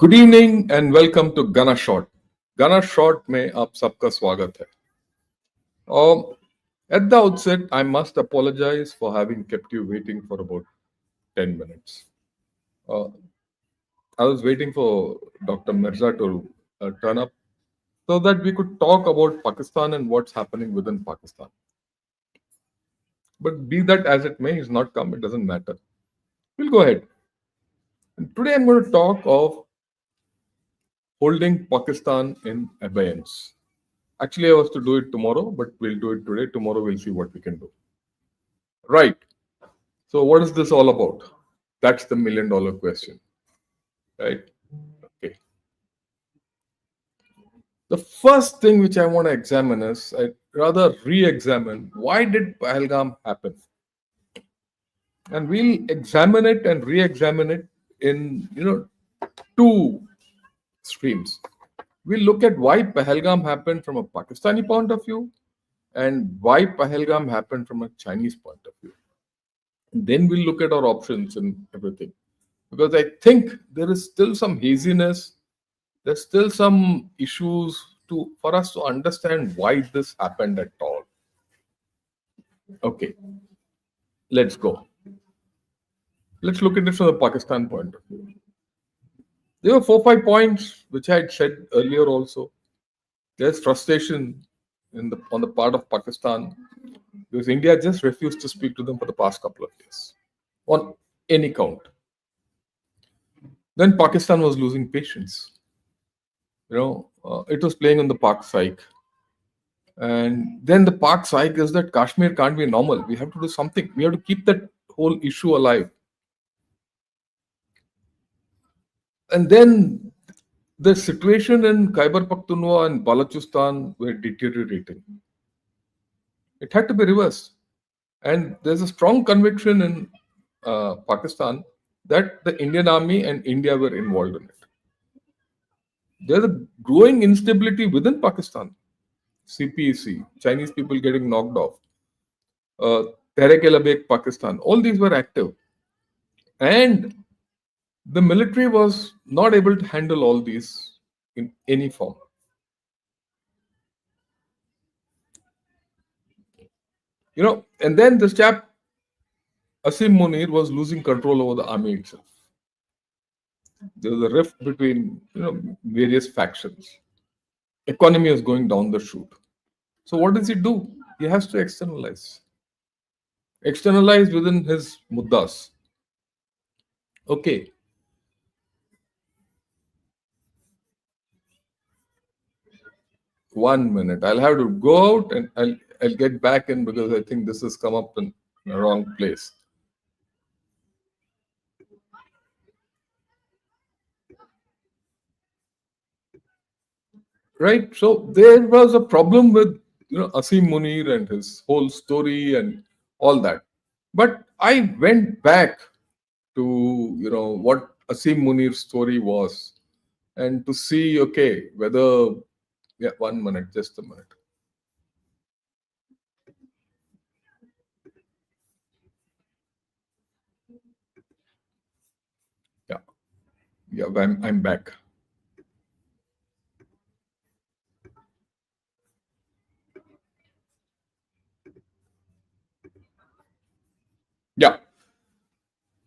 Good evening and welcome to Ganna shot. Ganna shot में आप सबका स्वागत है। At the outset, I must apologize for having kept you waiting for about 10 minutes. I was waiting for Dr. Mirza to turn up so that we could talk about Pakistan and what's happening within Pakistan. But be that as it may, he's not come, it doesn't matter. We'll go ahead. And today I'm going to talk of holding Pakistan in abeyance. Actually, I was to do it tomorrow, but we'll do it today. Tomorrow, we'll see what we can do. Right. So, what is this all about? That's the million-dollar question. Right? Okay. The first thing which I want to examine is, I rather re-examine, why did Pahalgam happen? And we'll examine it and re-examine it in, two streams. We'll look at why Pahalgam happened from a Pakistani point of view and why Pahalgam happened from a Chinese point of view. And then we'll look at our options and everything. Because I think there is still some haziness, there's still some issues for us to understand why this happened at all. Okay, let's go. Let's look at it from the Pakistan point of view. There were 4-5 points which I had said earlier also. There's frustration on the part of Pakistan because India just refused to speak to them for the past couple of years on any count. Then Pakistan was losing patience. It was playing on the Pak psyche. And then the Pak psyche is that Kashmir can't be normal. We have to do something. We have to keep that whole issue alive. And then the situation in Khyber Pakhtunkhwa and Balochistan were deteriorating. It had to be reversed. And there's a strong conviction in Pakistan that the Indian army and India were involved in it. There's a growing instability within Pakistan. CPEC, Chinese people getting knocked off. Tehreek-e-Labbaik Pakistan, all these were active. And the military was not able to handle all these in any form. And then this chap, Asim Munir, was losing control over the army itself. There was a rift between various factions. Economy is going down the chute. So what does he do? He has to externalize. Externalize within his muddas. Okay. One minute. I'll have to go out and I'll get back in because I think this has come up in the wrong place. Right? So there was a problem with Asim Munir and his whole story and all that. But I went back to what Asim Munir's story was and to see whether 1 minute, just a minute. Yeah, I'm back. Yeah.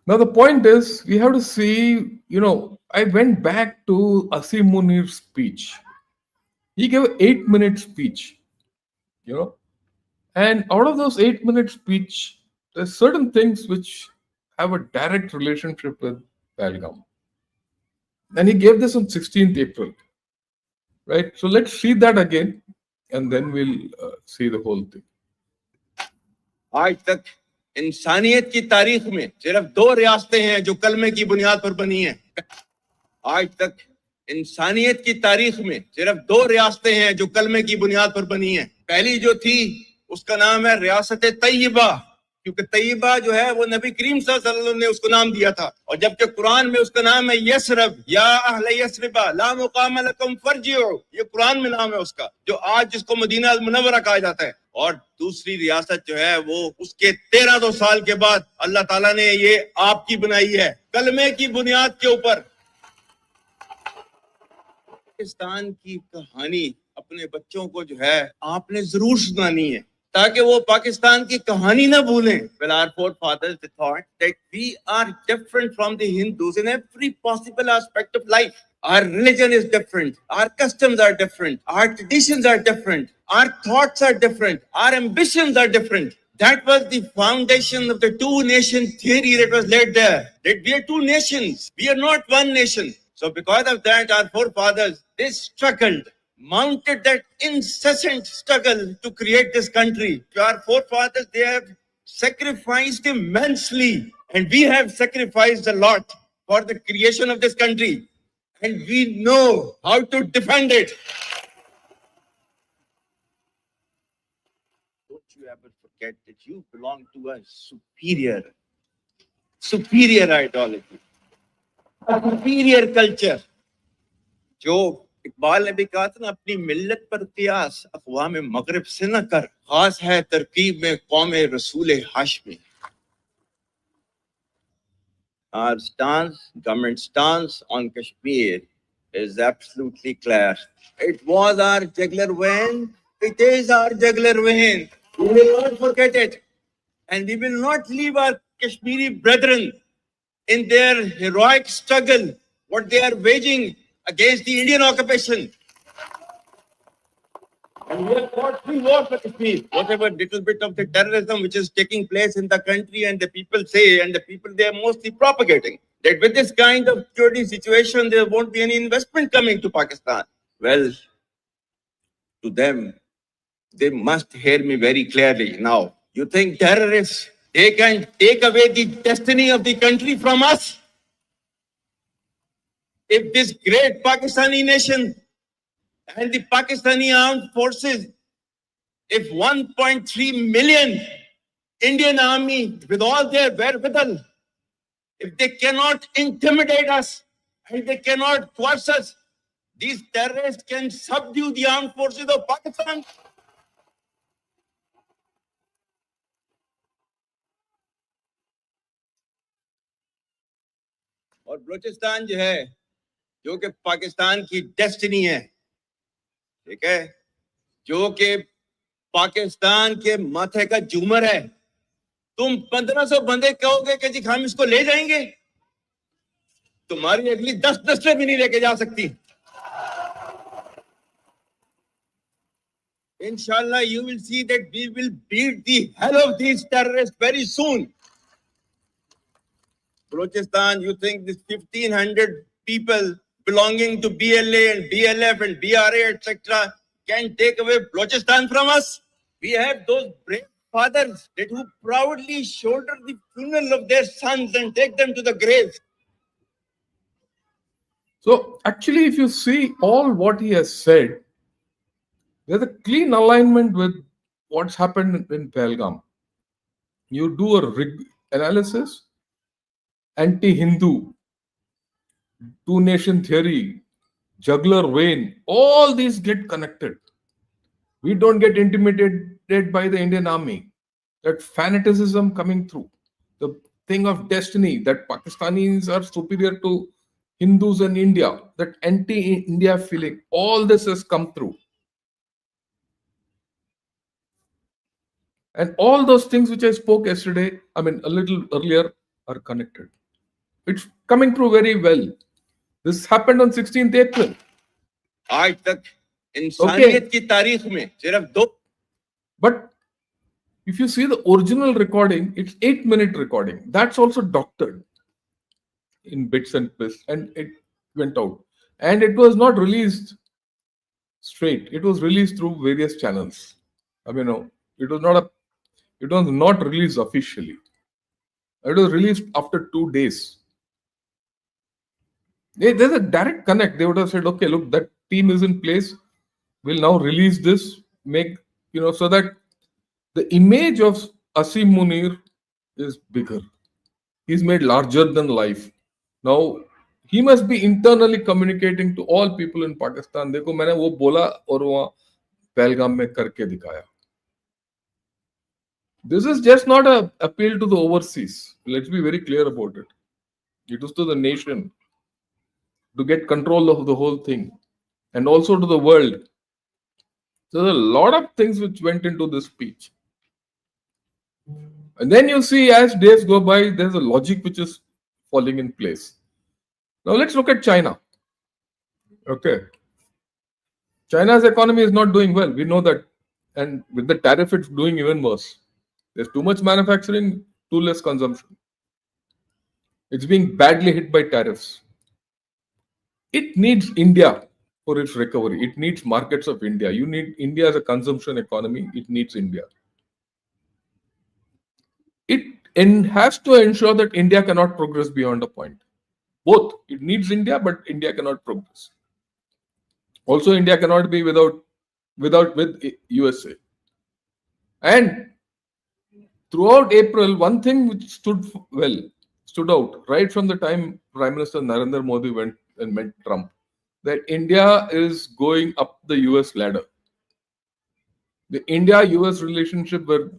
Now the point is, we have to see, I went back to Asim Munir's speech. He gave an 8-minute speech, and out of those 8-minute speech, there's certain things which have a direct relationship with Pahalgam. And he gave this on 16th April, right? So let's see that again, and then we'll see the whole thing. आज तक इंसानियत की तारीख में सिर्फ 2 रियासतें हैं जो कलमे की बुनियाद पर बनी हैं। आज तक इंसानियत की तारीख में सिर्फ 2 रियासतें हैं जो कलमे की बुनियाद पर बनी हैं। पहली जो थी उसका नाम है रियासत तैयबा, क्योंकि तैयबा जो है वो नबी करीम सल्लल्लाहु अलैहि वसल्लम ने उसको नाम दिया था, और जबकि कुरान में उसका नाम है यसरब, या अहले यसरिबा ला मुकाम लकुम फरजिउ, ये कुरान में नाम है उसका, जो आज जिसको मदीना अल मुनव्वरा कहा जाता है। और दूसरी रियासत जो है वो उसके 1300 साल के बाद अल्लाह ताला ने ये आपकी बनाई है, कलमे की बुनियाद के ऊपर। पाकिस्तान की कहानी अपने बच्चों को जो है आपने जरूर सुनानी है ताकि वो पाकिस्तान की कहानी ना भूलें. Well, our forefathers they thought that we are different from the Hindus in every possible aspect of life. Our religion is different. Our customs are different. Our traditions are different. Our thoughts are different. Our ambitions are different. That was the foundation of the two nation theory that was laid there. That we are two nations. We are not one nation. So because of that, our forefathers, they struggled, mounted that incessant struggle to create this country. Our forefathers, they have sacrificed immensely, and we have sacrificed a lot for the creation of this country. And we know how to defend it. Don't you ever forget that you belong to a superior ideology, a superior culture. जो इकबाल ने भी कहा था ना, अपनी मिल्लत पर कियास अक़वाम मगरिब से न कर, खास है तरकीब में कौम रसूल Hashmi. Our stance, government stance on Kashmir is absolutely clear. It was our jugular vein. It is our jugular vein. We will not forget it. And we will not leave our Kashmiri brethren in their heroic struggle, what they are waging against the Indian occupation. And we have fought three wars for Kashmir. Whatever little bit of the terrorism which is taking place in the country, and the people say, and the people they are mostly propagating, that with this kind of security situation, there won't be any investment coming to Pakistan. Well, to them, they must hear me very clearly now. You think terrorists, they can take away the destiny of the country from us? If this great Pakistani nation and the Pakistani armed forces, if 1.3 million Indian army with all their wherewithal, if they cannot intimidate us and they cannot coerce us, these terrorists can subdue the armed forces of Pakistan. और बलोचिस्तान जो है, जो कि पाकिस्तान की destiny है, ठीक है, जो कि पाकिस्तान के माथे का झूमर है. तुम 1500 बंदे कहोगे कि जी हम इसको ले जाएंगे, तुम्हारी अगली 10 नस्लें भी नहीं लेके जा सकती. Inshallah, you will see that we will beat the hell of these terrorists very soon. Balochistan, you think this 1,500 people belonging to BLA and BLF and BRA, etc., can take away Balochistan from us? We have those brave fathers that who proudly shoulder the funeral of their sons and take them to the grave. So actually, if you see all what he has said, there's a clean alignment with what's happened in Pahalgam. You do a analysis, anti-Hindu, two-nation theory, jugular vein, all these get connected. We don't get intimidated by the Indian army. That fanaticism coming through, the thing of destiny, that Pakistanis are superior to Hindus in India, that anti-India feeling, all this has come through. And all those things which I spoke yesterday, I mean, a little earlier, are connected. It's coming through very well. This happened on 16th April. आज तक इंसानियत की तारीख में सिर्फ दो. But if you see the original recording, it's 8-minute recording. That's also doctored in bits and bits, and it went out. And it was not released straight. It was released through various channels. I mean, no, it was not released officially. It was released after 2 days. There's a direct connect. They would have said, okay, look, that team is in place. We'll now release this, so that the image of Asim Munir is bigger. He's made larger than life. Now, he must be internally communicating to all people in Pakistan. देखो मैंने वो बोला और वहाँ पहलगाम में करके दिखाया. This is just not an appeal to the overseas. Let's be very clear about it. It is to the nation to get control of the whole thing. and also to the world. So there's a lot of things which went into this speech. And then you see, as days go by, there's a logic which is falling in place. Now let's look at China. Okay. China's economy is not doing well. We know that. And with the tariff, it's doing even worse. There's too much manufacturing, too less consumption. It's being badly hit by tariffs. It needs India for its recovery. It needs markets of India. You need India as a consumption economy. It needs India. It has to ensure that India cannot progress beyond a point. Both. It needs India, but India cannot progress. Also, India cannot be with USA. And throughout April, one thing which stood out right from the time Prime Minister Narendra Modi went and met Trump, that India is going up the US ladder. The India-US relationship were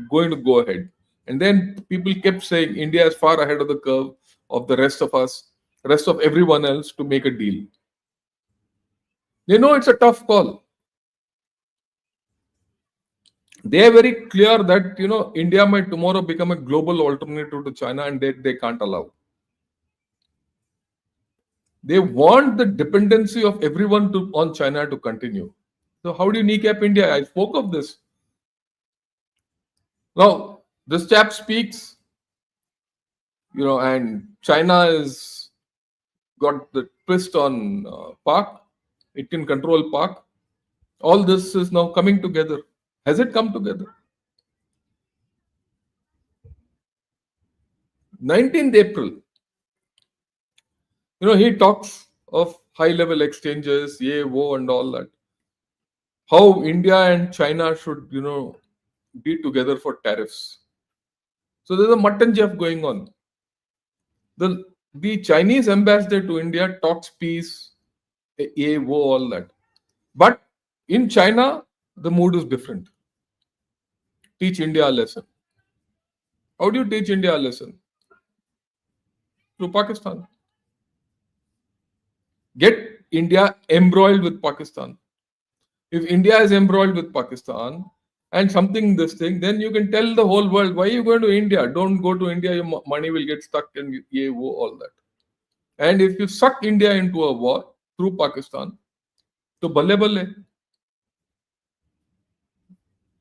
going to go ahead. And then people kept saying India is far ahead of the curve of the rest of us, rest of everyone else to make a deal. They know it's a tough call. They are very clear that India might tomorrow become a global alternative to China, and they can't allow. They want the dependency of everyone on China to continue. So how do you kneecap India? I spoke of this. Now, this chap speaks, and China is got the twist on Pak. It can control Pak. All this is now coming together. Has it come together? 19th April. He talks of high-level exchanges, yeah, wo, and all that. How India and China should, be together for tariffs. So there's a mutton jab going on. The Chinese ambassador to India talks peace, yeah, wo, all that. But in China, the mood is different. Teach India a lesson. How do you teach India a lesson? Through Pakistan. Get India embroiled with Pakistan. If India is embroiled with Pakistan and something this thing, then you can tell the whole world, why are you going to India? Don't go to India, your money will get stuck in ye, wo, all that. And if you suck India into a war through Pakistan, to balle balle.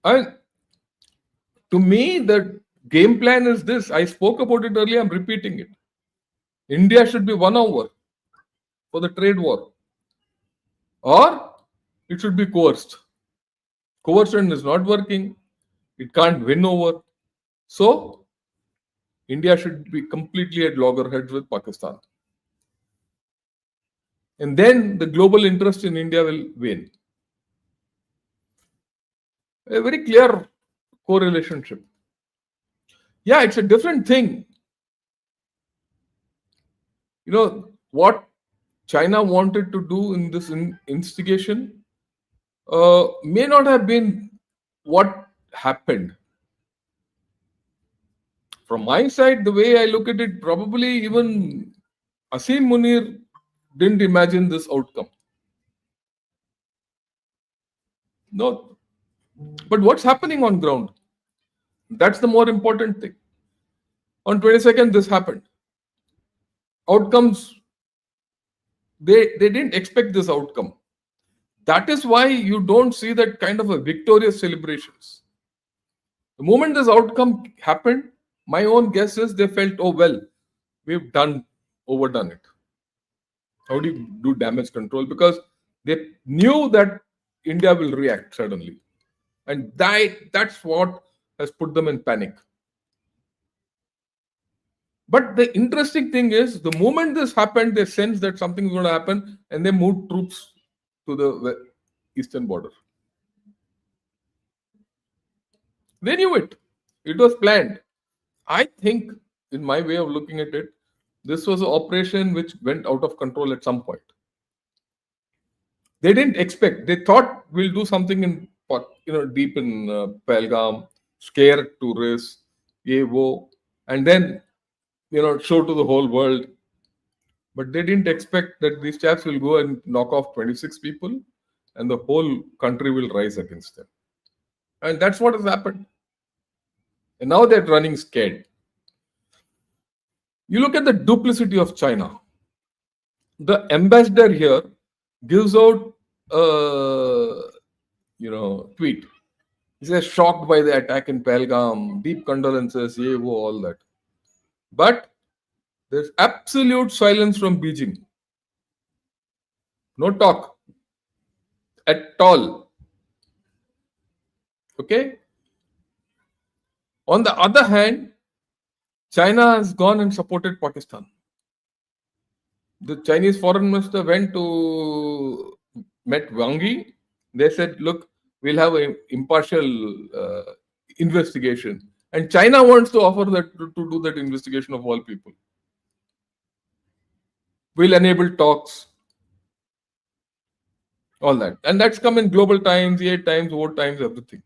And to me, the game plan is this. I spoke about it earlier, I'm repeating it. India should be won over for the trade war, or it should be coerced. Coercion is not working, it can't win over. So, India should be completely at loggerheads with Pakistan. And then the global interest in India will win. A very clear correlationship. Yeah, it's a different thing. What China wanted to do in this instigation may not have been what happened. From my side, the way I look at it, probably even Asim Munir didn't imagine this outcome. No. But what's happening on ground? That's the more important thing. On 22nd, this happened. Outcomes, they didn't expect this outcome. That is why you don't see that kind of a victorious celebrations. The moment this outcome happened, my own guess is they felt, oh well, we've overdone it. How do you do damage control? Because they knew that India will react suddenly. And that's what has put them in panic. But the interesting thing is, the moment this happened, they sensed that something was going to happen and they moved troops to the eastern border. They knew it. It was planned. I think, in my way of looking at it, this was an operation which went out of control at some point. They didn't expect. They thought we'll do something in, deep in Pahalgam, scare tourists, ye wo, and then, show to the whole world. But they didn't expect that these chaps will go and knock off 26 people and the whole country will rise against them. And that's what has happened. And now they're running scared. You look at the duplicity of China. The ambassador here gives out a tweet. He says shocked by the attack in Pahalgam, deep condolences, all that. But there's absolute silence from Beijing. No talk at all. Okay. On the other hand, China has gone and supported Pakistan. The Chinese foreign minister went to met Wang Yi. They said, "Look, we'll have an impartial investigation," and China wants to offer that to do that investigation of all people. We'll enable talks, all that, and that's come in Global Times, EA Times, World Times, everything.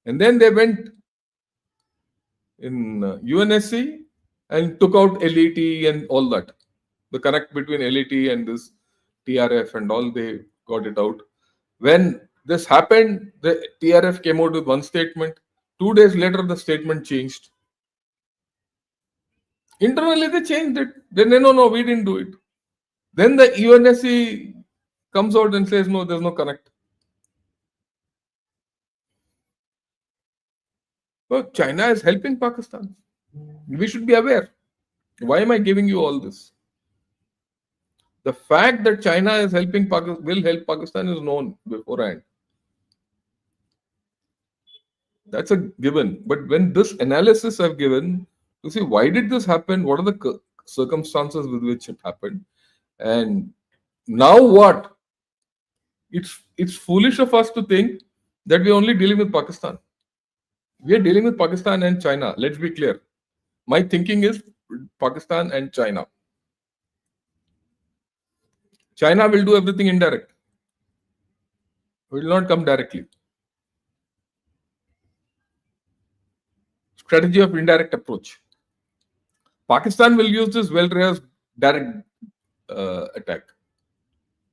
And then they went in UNSC and took out LET and all that. The connect between LET and this TRF and all, they got it out. When this happened, the TRF came out with one statement. 2 days later, the statement changed. Internally, they changed it. Then, no, we didn't do it. Then the UNSC comes out and says, no, there's no connect. Well, China is helping Pakistan. We should be aware. Why am I giving you all this? The fact that China is helping Pakistan, will help Pakistan is known beforehand. That's a given. But when this analysis I've given to see why did this happen, what are the circumstances with which it happened, and now what? It's foolish of us to think that we're only dealing with Pakistan. We are dealing with Pakistan and China. Let's be clear. My thinking is Pakistan and China. China will do everything indirect. It will not come directly. Strategy of indirect approach. Pakistan will use this well-rehearsed direct attack.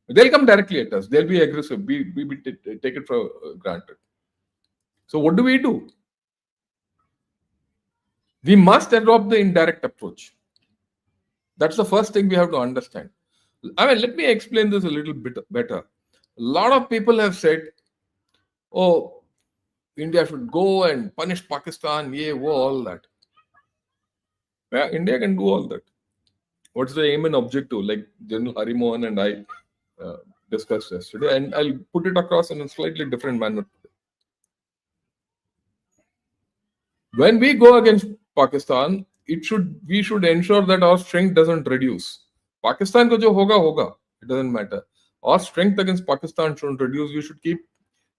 They'll come directly at us. They'll be aggressive. We take it for granted. So what do? We must adopt the indirect approach. That's the first thing we have to understand. I mean, let me explain this a little bit better. A lot of people have said, oh, India should go and punish Pakistan, all that. Yeah, India can do all that. What's the aim and objective? Like General Harimohan and I discussed yesterday, and I'll put it across in a slightly different manner. When we go against Pakistan, we should ensure that our strength doesn't reduce. Pakistan ko jo hoga, it doesn't matter. Our strength against Pakistan shouldn't reduce. We should keep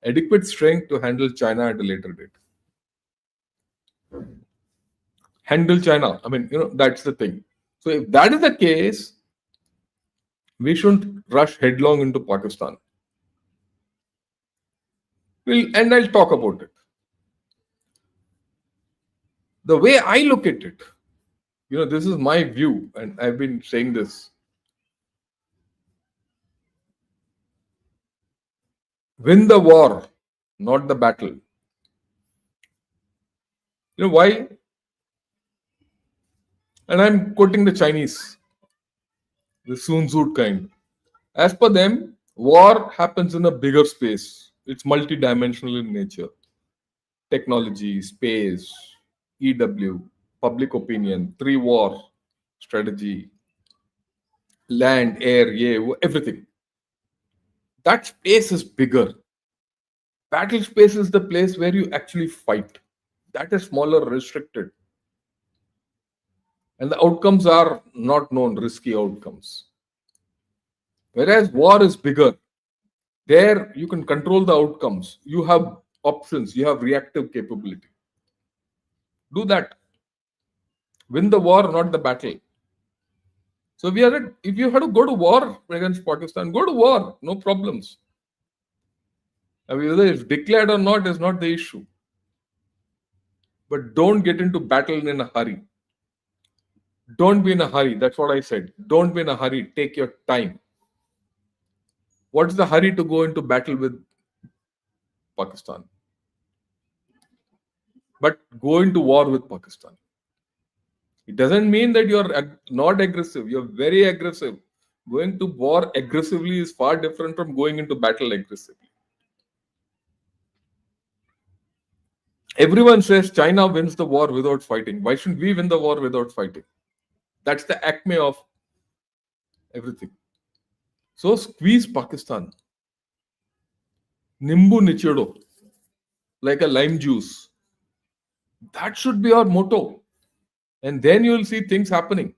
adequate strength to handle China at a later date. Handle China. I mean, that's the thing. So if that is the case, we shouldn't rush headlong into Pakistan. And I'll talk about it. The way I look at it, this is my view, and I've been saying this. Win the war, not the battle. You know why? And I'm quoting the Chinese, the Sun Tzu kind. As per them, war happens in a bigger space. It's multidimensional in nature. Technology, space, EW, public opinion, 3 war strategy, land, air, everything. That space is bigger. Battle space is the place where you actually fight. That is smaller, restricted. And the outcomes are not known, risky outcomes. Whereas war is bigger. There you can control the outcomes. You have options. You have reactive capability. Do that. Win the war, not the battle. So if you have to go to war against Pakistan, go to war. No problems. I mean, whether it's declared or not is not the issue. But don't get into battle in a hurry. Don't be in a hurry. That's what I said. Don't be in a hurry. Take your time. What's the hurry to go into battle with Pakistan? But go into war with Pakistan. It doesn't mean that you're not aggressive. You're very aggressive. Going to war aggressively is far different from going into battle aggressively. Everyone says China wins the war without fighting. Why shouldn't we win the war without fighting? That's the acme of everything. So squeeze Pakistan. Nimbu nichodo, like a lime juice. That should be our motto. And then you will see things happening.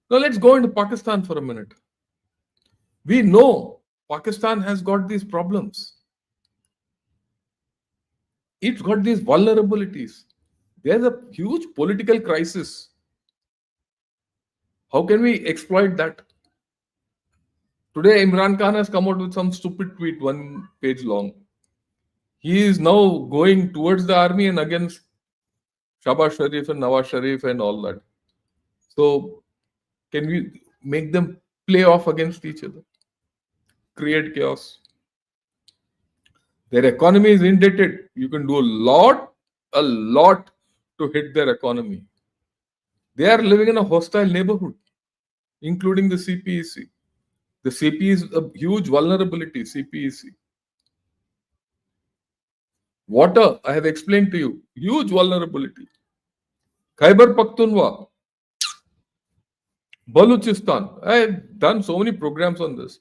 Now let's go into Pakistan for a minute. We know Pakistan has got these problems. It's got these vulnerabilities. There's a huge political crisis. How can we exploit that? Today, Imran Khan has come out with some stupid tweet, 1 page long. He is now going towards the army and against Shahbaz Sharif and Nawaz Sharif and all that. So, can we make them play off against each other? Create chaos. Their economy is indebted. You can do a lot to hit their economy. They are living in a hostile neighborhood, including the CPEC. The CP is a huge vulnerability, CPEC. Water, I have explained to you, huge vulnerability. Khyber Pakhtunkhwa, Balochistan. I have done so many programs on this.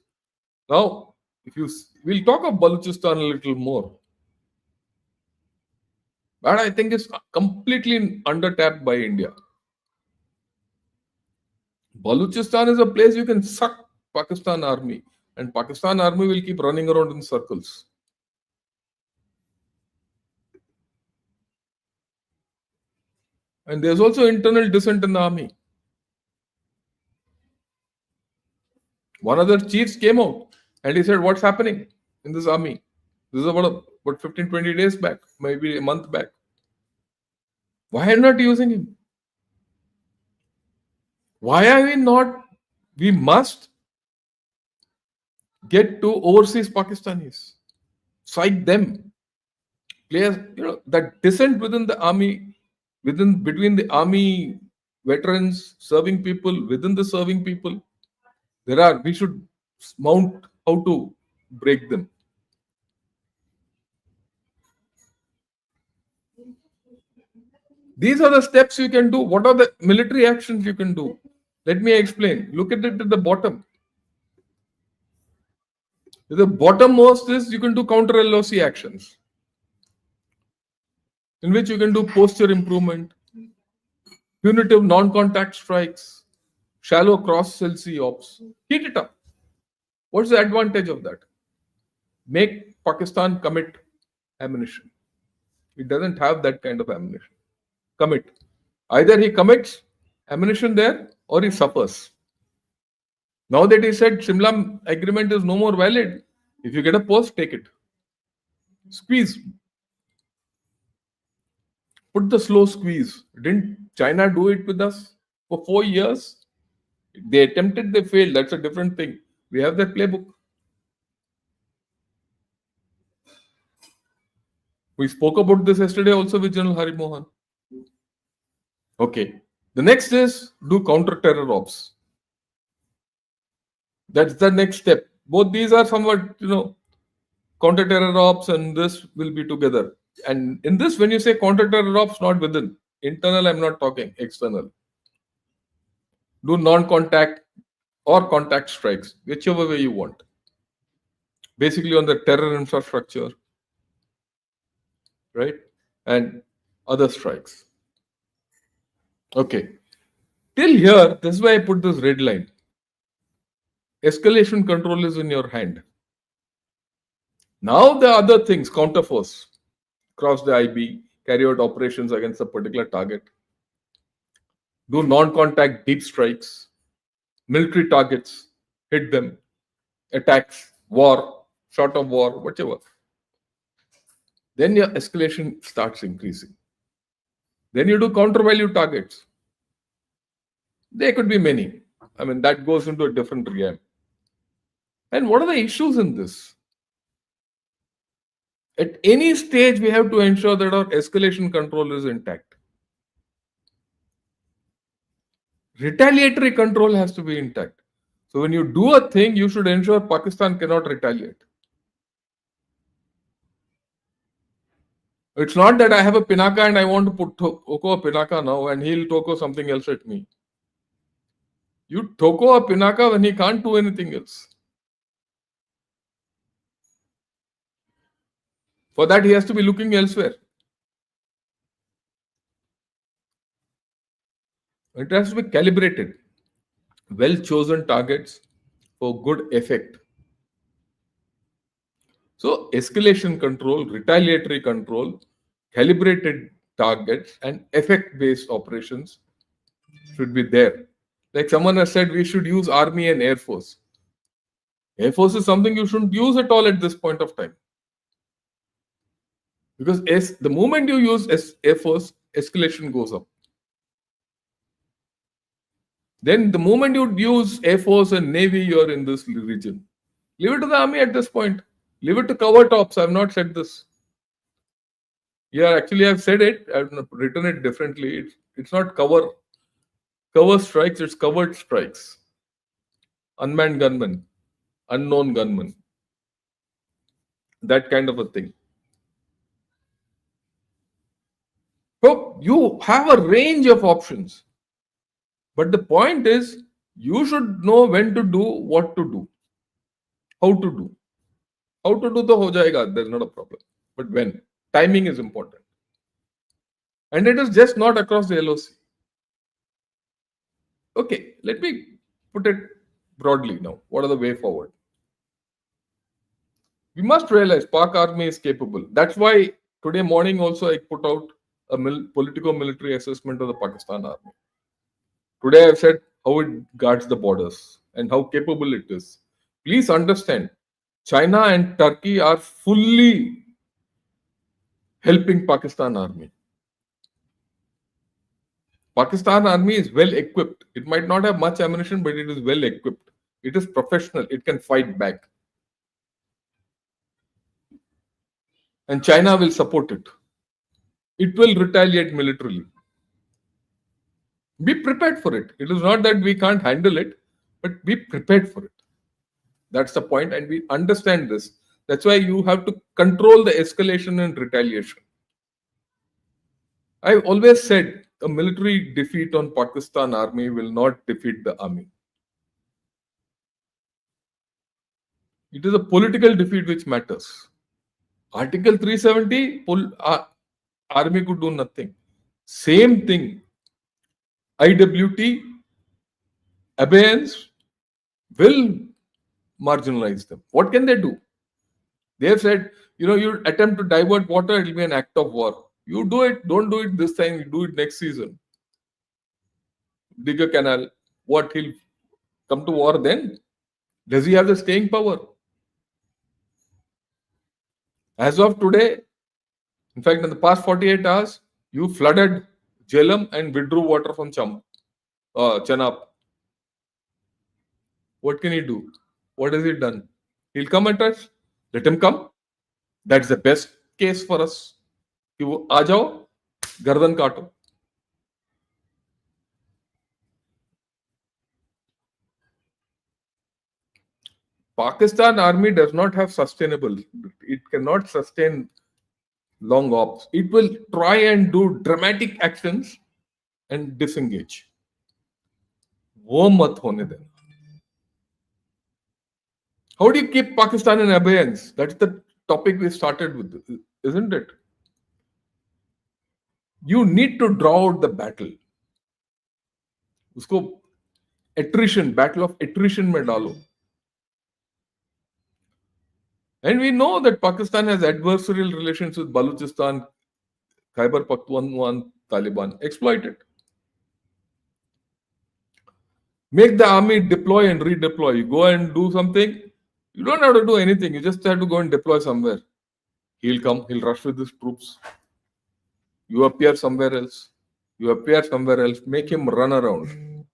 Now, we'll talk of Balochistan a little more. But I think it's completely undertapped by India. Balochistan is a place you can suck Pakistan army, and Pakistan army will keep running around in circles. And there's also internal dissent in the army. One of the chiefs came out and he said, "What's happening in this army?" This is about 15, 20 days back, maybe a month back. Why are not using him? Why are we not? We must get to overseas Pakistanis, cite them. Players, that dissent within the army, between the army veterans, serving people, within the serving people, we should mount how to break them. These are the steps you can do. What are the military actions you can do? Let me explain. Look at it at the bottom. The bottommost is you can do counter LOC actions, in which you can do posture improvement, punitive non-contact strikes, shallow cross-cell C ops. Heat it up. What's the advantage of that? Make Pakistan commit ammunition. It doesn't have that kind of ammunition. Commit. Either he commits ammunition there or he suffers. Now that he said Shimla agreement is no more valid, if you get a post, take it. Squeeze. Put the slow squeeze. Didn't China do it with us for 4 years? They attempted, they failed. That's a different thing. We have that playbook. We spoke about this yesterday also with General Hari Mohan. Okay. The next is do counter-terror ops. That's the next step. Both these are somewhat, counter-terror ops and this will be together. And in this, when you say counter-terror ops, not within. Internal, I'm not talking. External. Do non-contact or contact strikes, whichever way you want. Basically on the terror infrastructure, right? And other strikes. Okay. Till here, this is why I put this red line. Escalation control is in your hand. Now the other things, counterforce, cross the IB, carry out operations against a particular target, do non-contact deep strikes, military targets, hit them, attacks, war, short of war, whatever. Then your escalation starts increasing. Then you do counter value targets. There could be many. I mean, that goes into a different realm. And what are the issues in this? At any stage, we have to ensure that our escalation control is intact. Retaliatory control has to be intact. So when you do a thing, you should ensure Pakistan cannot retaliate. It's not that I have a Pinaka and I want to put Toko a Pinaka now and he'll Toko something else at me. You Toko a Pinaka when he can't do anything else. For that, he has to be looking elsewhere. It has to be calibrated. Well chosen targets for good effect. So, escalation control, retaliatory control, calibrated targets, and effect based operations should be there. Like someone has said, we should use Army and Air Force. Air Force is something you shouldn't use at all at this point of time. Because the moment you use Air Force, escalation goes up. Then the moment you use Air Force and Navy, you're in this region. Leave it to the Army at this point. Leave it to cover tops. I've not said this. Yeah, actually, I've said it. I've written it differently. It's not cover strikes. It's covered strikes. Unmanned gunmen, unknown gunmen. That kind of a thing. So you have a range of options. But the point is, you should know when to do, what to do, how to do. How to do the ho jayega, there's not a problem. But when? Timing is important. And it is just not across the LOC. Okay, let me put it broadly now. What are the way forward? We must realize Pak Army is capable. That's why today morning also I put out a politico-military assessment of the Pakistan Army. Today I've said how it guards the borders and how capable it is. Please understand, China and Turkey are fully helping Pakistan Army. Pakistan Army is well equipped. It might not have much ammunition, but it is well equipped. It is professional. It can fight back. And China will support it. It will retaliate militarily. Be prepared for it. It is not that we can't handle it, but be prepared for it. That's the point, and we understand this. That's why you have to control the escalation and retaliation. I've always said a military defeat on Pakistan Army will not defeat the army. It is a political defeat which matters. Article 370, army could do nothing. Same thing. IWT, Abeyance will marginalize them. What can they do? They have said, you attempt to divert water, it will be an act of war. You do it, don't do it this time, you do it next season. Dig a canal. What, he'll come to war then? Does he have the staying power? As of today, in fact, in the past 48 hours, you flooded Jhelum and withdrew water from Chenab. What can he do? What has he done? He'll come at us. Let him come. That's the best case for us. कि वो आ जाओ, गर्दन काटो. Pakistan Army does not have sustainable. It cannot sustain long ops. It will try and do dramatic actions and disengage. वो मत होने देना. How do you keep Pakistan in abeyance? That's the topic we started with, isn't it? You need to draw out the battle. उसको battle of attrition में डालो. And we know that Pakistan has adversarial relations with Balochistan, Khyber Pakhtunkhwa, Taliban. Exploit it. Make the army deploy and redeploy. You go and do something. You don't have to do anything. You just have to go and deploy somewhere. He'll come. He'll rush with his troops. You appear somewhere else. You appear somewhere else, make him run around.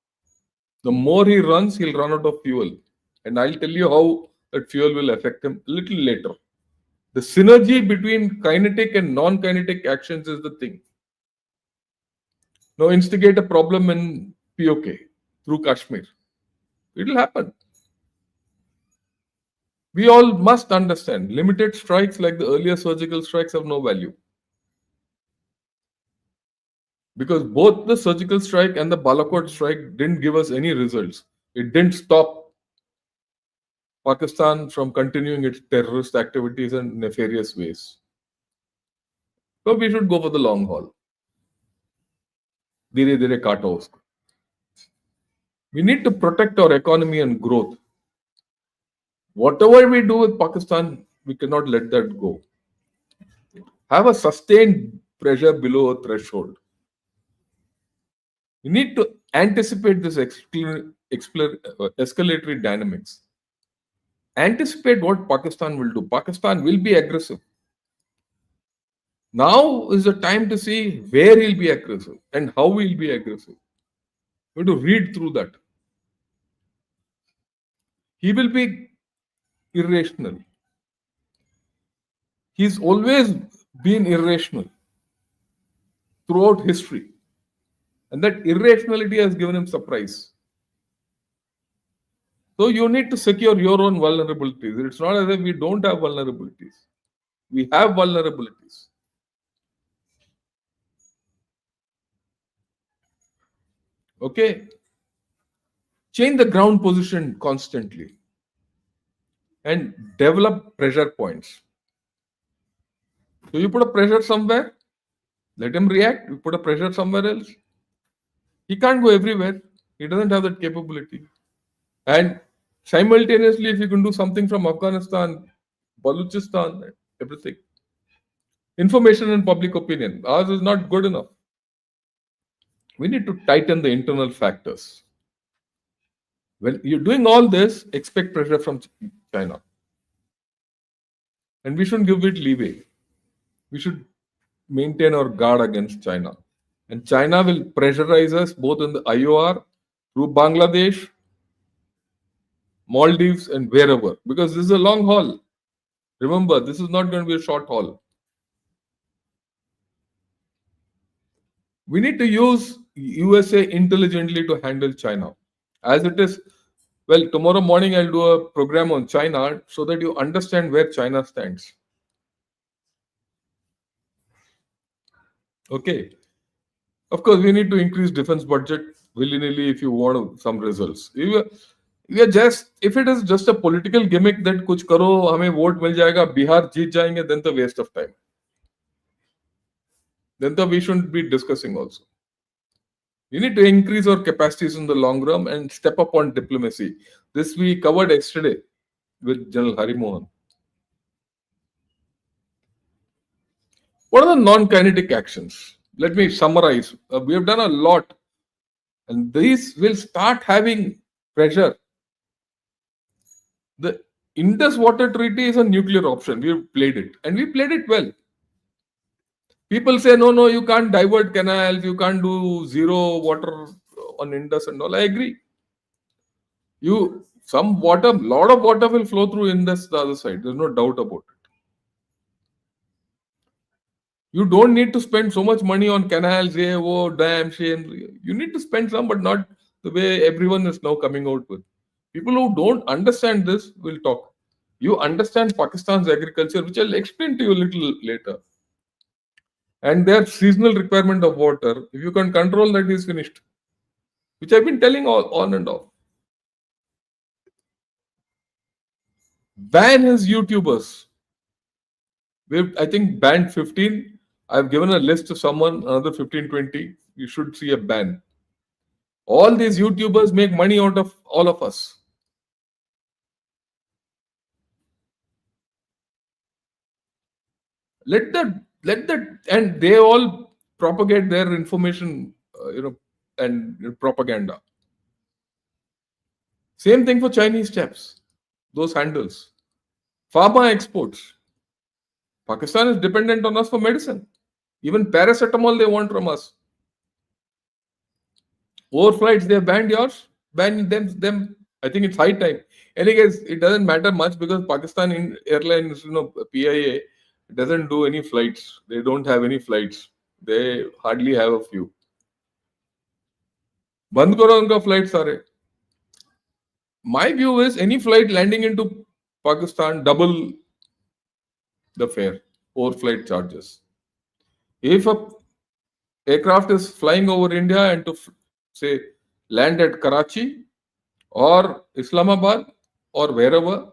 The more he runs, he'll run out of fuel. And I'll tell you how that fuel will affect him a little later. The synergy between kinetic and non-kinetic actions is the thing. Now instigate a problem in POK through Kashmir. It will happen. We all must understand limited strikes like the earlier surgical strikes have no value. Because both the surgical strike and the Balakot strike didn't give us any results. It didn't stop Pakistan from continuing its terrorist activities in nefarious ways. So we should go for the long haul. धीरे धीरे काटो उसको. We need to protect our economy and growth. Whatever we do with Pakistan, we cannot let that go. Have a sustained pressure below a threshold. You need to anticipate this escalatory dynamics. Anticipate what Pakistan will do. Pakistan will be aggressive. Now is the time to see where he'll be aggressive and how he'll be aggressive. We have to read through that. He will be irrational. He's always been irrational throughout history. And that irrationality has given him surprise. So you need to secure your own vulnerabilities. It's not as if we don't have vulnerabilities. We have vulnerabilities. Okay? Change the ground position constantly and develop pressure points. So you put a pressure somewhere, let him react. You put a pressure somewhere else. He can't go everywhere. He doesn't have that capability. And simultaneously, if you can do something from Afghanistan, Balochistan, everything. Information and public opinion. Ours is not good enough. We need to tighten the internal factors. When you're doing all this, expect pressure from China. And we shouldn't give it leeway. We should maintain our guard against China. And China will pressurize us both in the IOR, through Bangladesh, Maldives, and wherever. Because this is a long haul. Remember, this is not going to be a short haul. We need to use USA intelligently to handle China. As it is, well, tomorrow morning I'll do a program on China so that you understand where China stands. Okay. Of course, we need to increase defense budget willy-nilly if you want some results. We are just, if it is just a political gimmick that kuch karo, hame vote mil jayega, Bihar jeet jayenge, then the waste of time. Then we shouldn't be discussing also. We need to increase our capacities in the long run and step up on diplomacy. This we covered yesterday with General Hari Mohan. What are the non-kinetic actions? Let me summarize. We have done a lot, and these will start having pressure. The Indus Water Treaty is a nuclear option. We played it, and we played it well. People say, no, you can't divert canals, you can't do zero water on Indus and all. I agree. Some water, lot of water will flow through Indus the other side. There's no doubt about it. You don't need to spend so much money on canals, dams. You need to spend some, but not the way everyone is now coming out with. People who don't understand this will talk. You understand Pakistan's agriculture, which I'll explain to you a little later. And their seasonal requirement of water, if you can control that, is finished. Which I've been telling on and off. Ban his YouTubers. We've, I think, banned 15. I've given a list to someone, another 15, 20. You should see a ban. All these YouTubers make money out of all of us. Let that, and they all propagate their information, and propaganda. Same thing for Chinese chaps, those handles. Pharma exports. Pakistan is dependent on us for medicine. Even paracetamol they want from us. Overflights, they have banned yours, ban them. I think it's high time. Any case, it doesn't matter much because Pakistan in Airlines, PIA doesn't do any flights. They don't have any flights. They hardly have a few. बंद करो उनका flight सारे. My view is any flight landing into Pakistan double the fare overflight charges. If a aircraft is flying over India and to say land at Karachi or Islamabad or wherever,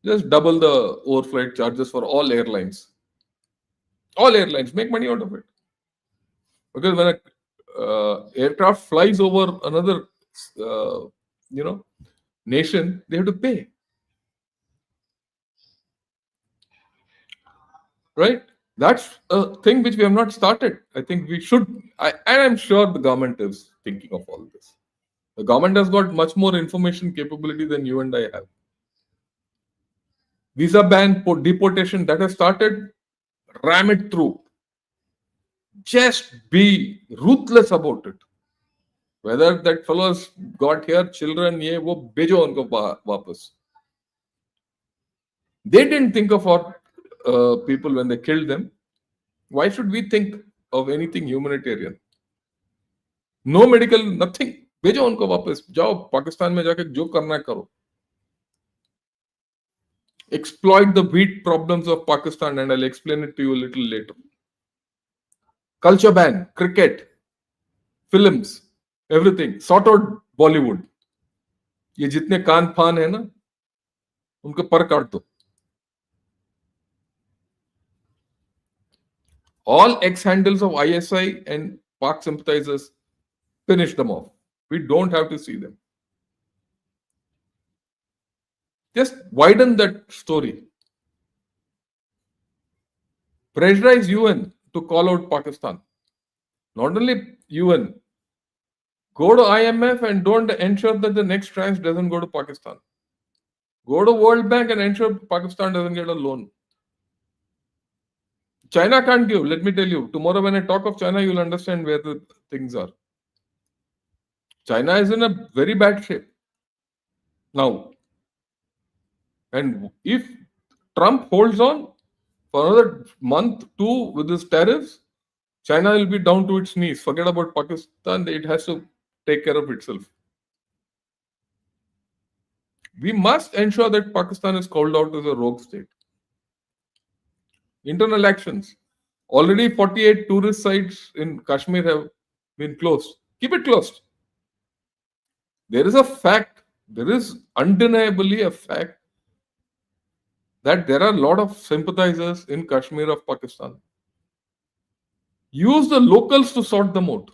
just double the overflight charges for all airlines. All airlines make money out of it because when a aircraft flies over another, uh, nation, they have to pay, right? That's a thing which we have not started. I think we should, and I'm sure the government is thinking of all this. The government has got much more information capability than you and I have. Visa ban, deportation, that has started. Ram it through. Just be ruthless about it. Whether that fellows got here, children, ye wo bejo unko wapas. They didn't think of our people when they killed them. Why should we think of anything humanitarian? No medical, nothing. भेजो उनको वापस जाओ पाकिस्तान में जाके जो करना है करो. Exploit the wheat problems of Pakistan, and I'll explain it to you a little later. Culture ban, cricket, films, everything. Sort out Bollywood. ये जितने कान फान है ना उनके पर काट दो. All ex-handles of ISI and Pak sympathizers, finish them off. We don't have to see them. Just widen that story. Pressurize UN to call out Pakistan. Not only UN, go to IMF and don't ensure that the next tranche doesn't go to Pakistan. Go to World Bank and ensure Pakistan doesn't get a loan. China can't give, let me tell you. Tomorrow when I talk of China, you'll understand where the things are. China is in a very bad shape now. And if Trump holds on for another month, two with his tariffs, China will be down to its knees. Forget about Pakistan, it has to take care of itself. We must ensure that Pakistan is called out as a rogue state. Internal actions. Already 48 tourist sites in Kashmir have been closed. Keep it closed. There is a fact, there is undeniably a fact that there are a lot of sympathizers in Kashmir of Pakistan. Use the locals to sort them out.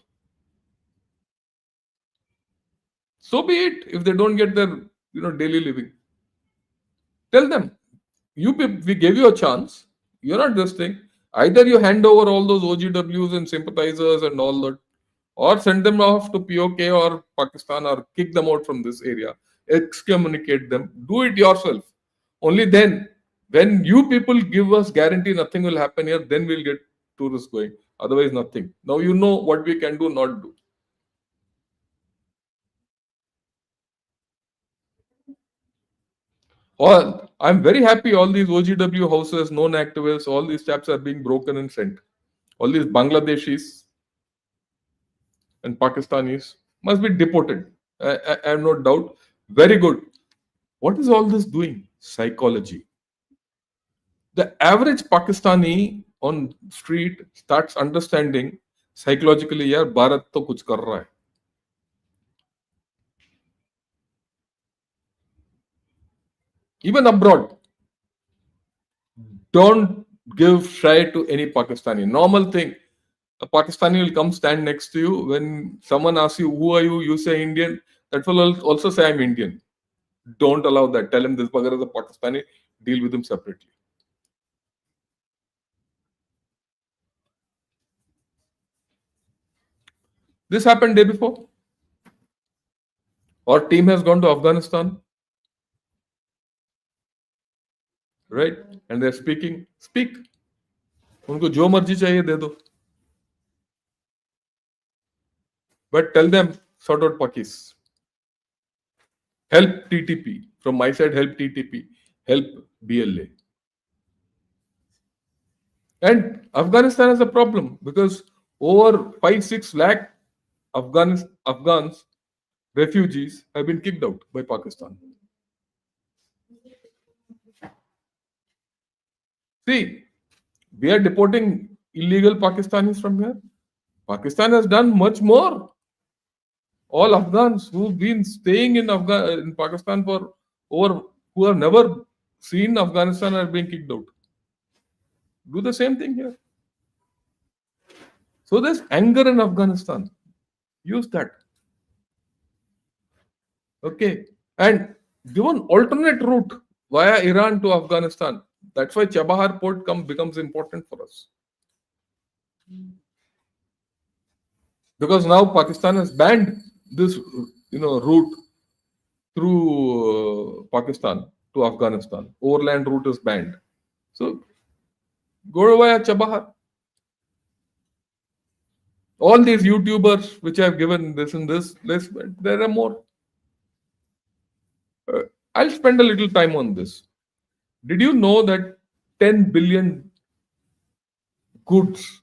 So be it if they don't get their daily living. Tell them, we gave you a chance. You're not this thing. Either you hand over all those OGWs and sympathizers and all that, or send them off to POK or Pakistan or kick them out from this area. Excommunicate them. Do it yourself. Only then, when you people give us guarantee nothing will happen here, then we'll get tourists going. Otherwise, nothing. Now you know what we can do, not do. I'm very happy all these OGW houses, known activists, all these chaps are being broken and sent. All these Bangladeshis and Pakistanis must be deported. I have no doubt. Very good. What is all this doing? Psychology. The average Pakistani on street starts understanding psychologically, यार भारत तो कुछ कर रहा है. Even abroad, don't give shy to any Pakistani. Normal thing. A Pakistani will come stand next to you. When someone asks you, who are you? You say Indian. That will also say, I'm Indian. Don't allow that. Tell him this bugger is a Pakistani. Deal with him separately. This happened day before. Our team has gone to Afghanistan. Right? And they're speaking. Speak. उनको जो मर्जी चाहिए दे दो. But tell them, sort out Pakis. Help TTP. From my side, help TTP. Help BLA. And Afghanistan has a problem because over 5-6 lakh Afghans refugees have been kicked out by Pakistan. See, we are deporting illegal Pakistanis from here. Pakistan has done much more. All Afghans who've been staying in Pakistan for over, who have never seen Afghanistan, are being kicked out. Do the same thing here. So there's anger in Afghanistan. Use that. Okay. And give an alternate route via Iran to Afghanistan. That's why Chabahar port becomes important for us. Because now Pakistan has banned this, route through Pakistan to Afghanistan. Overland route is banned. So go via Chabahar. All these YouTubers which I've given this and this list, there are more. I'll spend a little time on this. Did you know that 10 billion goods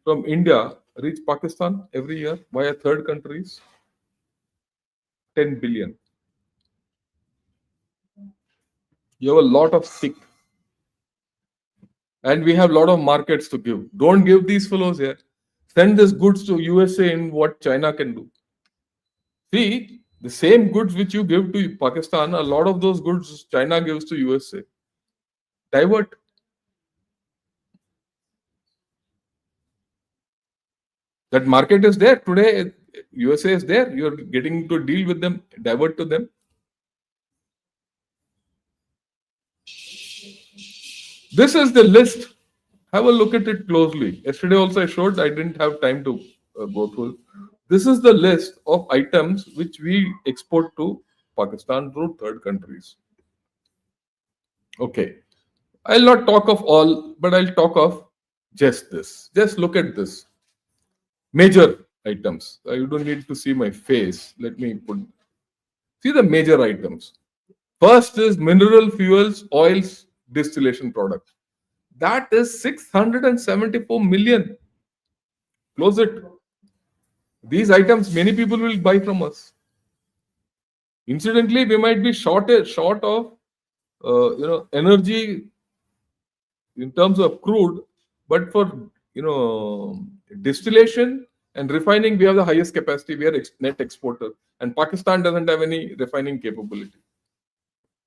from India reach Pakistan every year via third countries? 10 billion. You have a lot of stick. And we have a lot of markets to give. Don't give these fellows here. Send these goods to USA in what China can do. See, the same goods which you give to Pakistan, a lot of those goods China gives to USA. Divert. That market is there today. USA is there. You're getting to deal with them. Divert to them. This is the list. Have a look at it closely. Yesterday also I showed. I didn't have time to go through. This is the list of items which we export to Pakistan through third countries. Okay. I'll not talk of all, but I'll talk of just this. Just look at this. Major items. You don't need to see my face. Let me see the major items. First is mineral fuels, oils, distillation products. That is 674 million. Close it. These items many people will buy from us. Incidentally, we might be short of energy in terms of crude, but for distillation and refining, we have the highest capacity. We are net exporter, and Pakistan doesn't have any refining capability.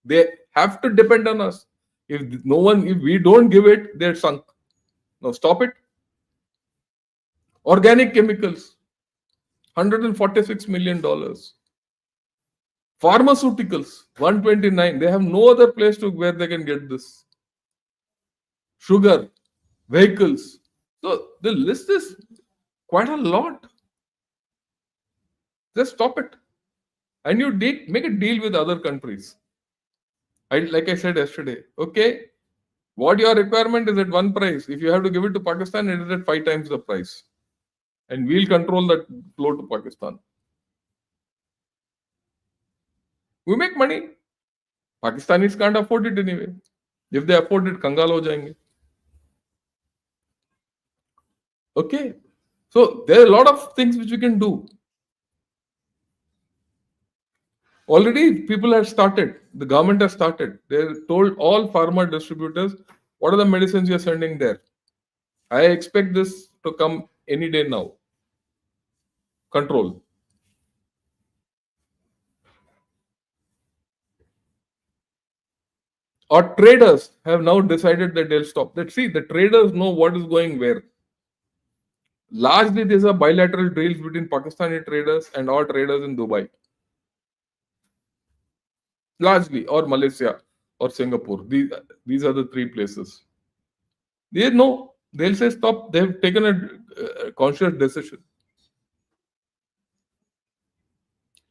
They have to depend on us. If we don't give it, they're sunk. Now stop it. Organic chemicals, $146 million. Pharmaceuticals, 129. They have no other place where they can get this. Sugar, vehicles. So the list is quite a lot. Just stop it. And you make a deal with other countries. Like I said yesterday, okay, what your requirement is at one price. If you have to give it to Pakistan, it is at 5 times the price. And we'll control that flow to Pakistan. We make money. Pakistanis can't afford it anyway. If they afford it, kangal ho jayenge. Okay. So there are a lot of things which we can do. Already people have started. The government has started. They told all pharma distributors, what are the medicines you're sending there? I expect this to come any day now. Control. Or traders have now decided that they'll stop. Let's see, the traders know what is going where. Largely, these are bilateral deals between Pakistani traders and our traders in Dubai. Largely, or Malaysia or Singapore. These are the three places. They know. They'll say stop. They've taken a conscious decision.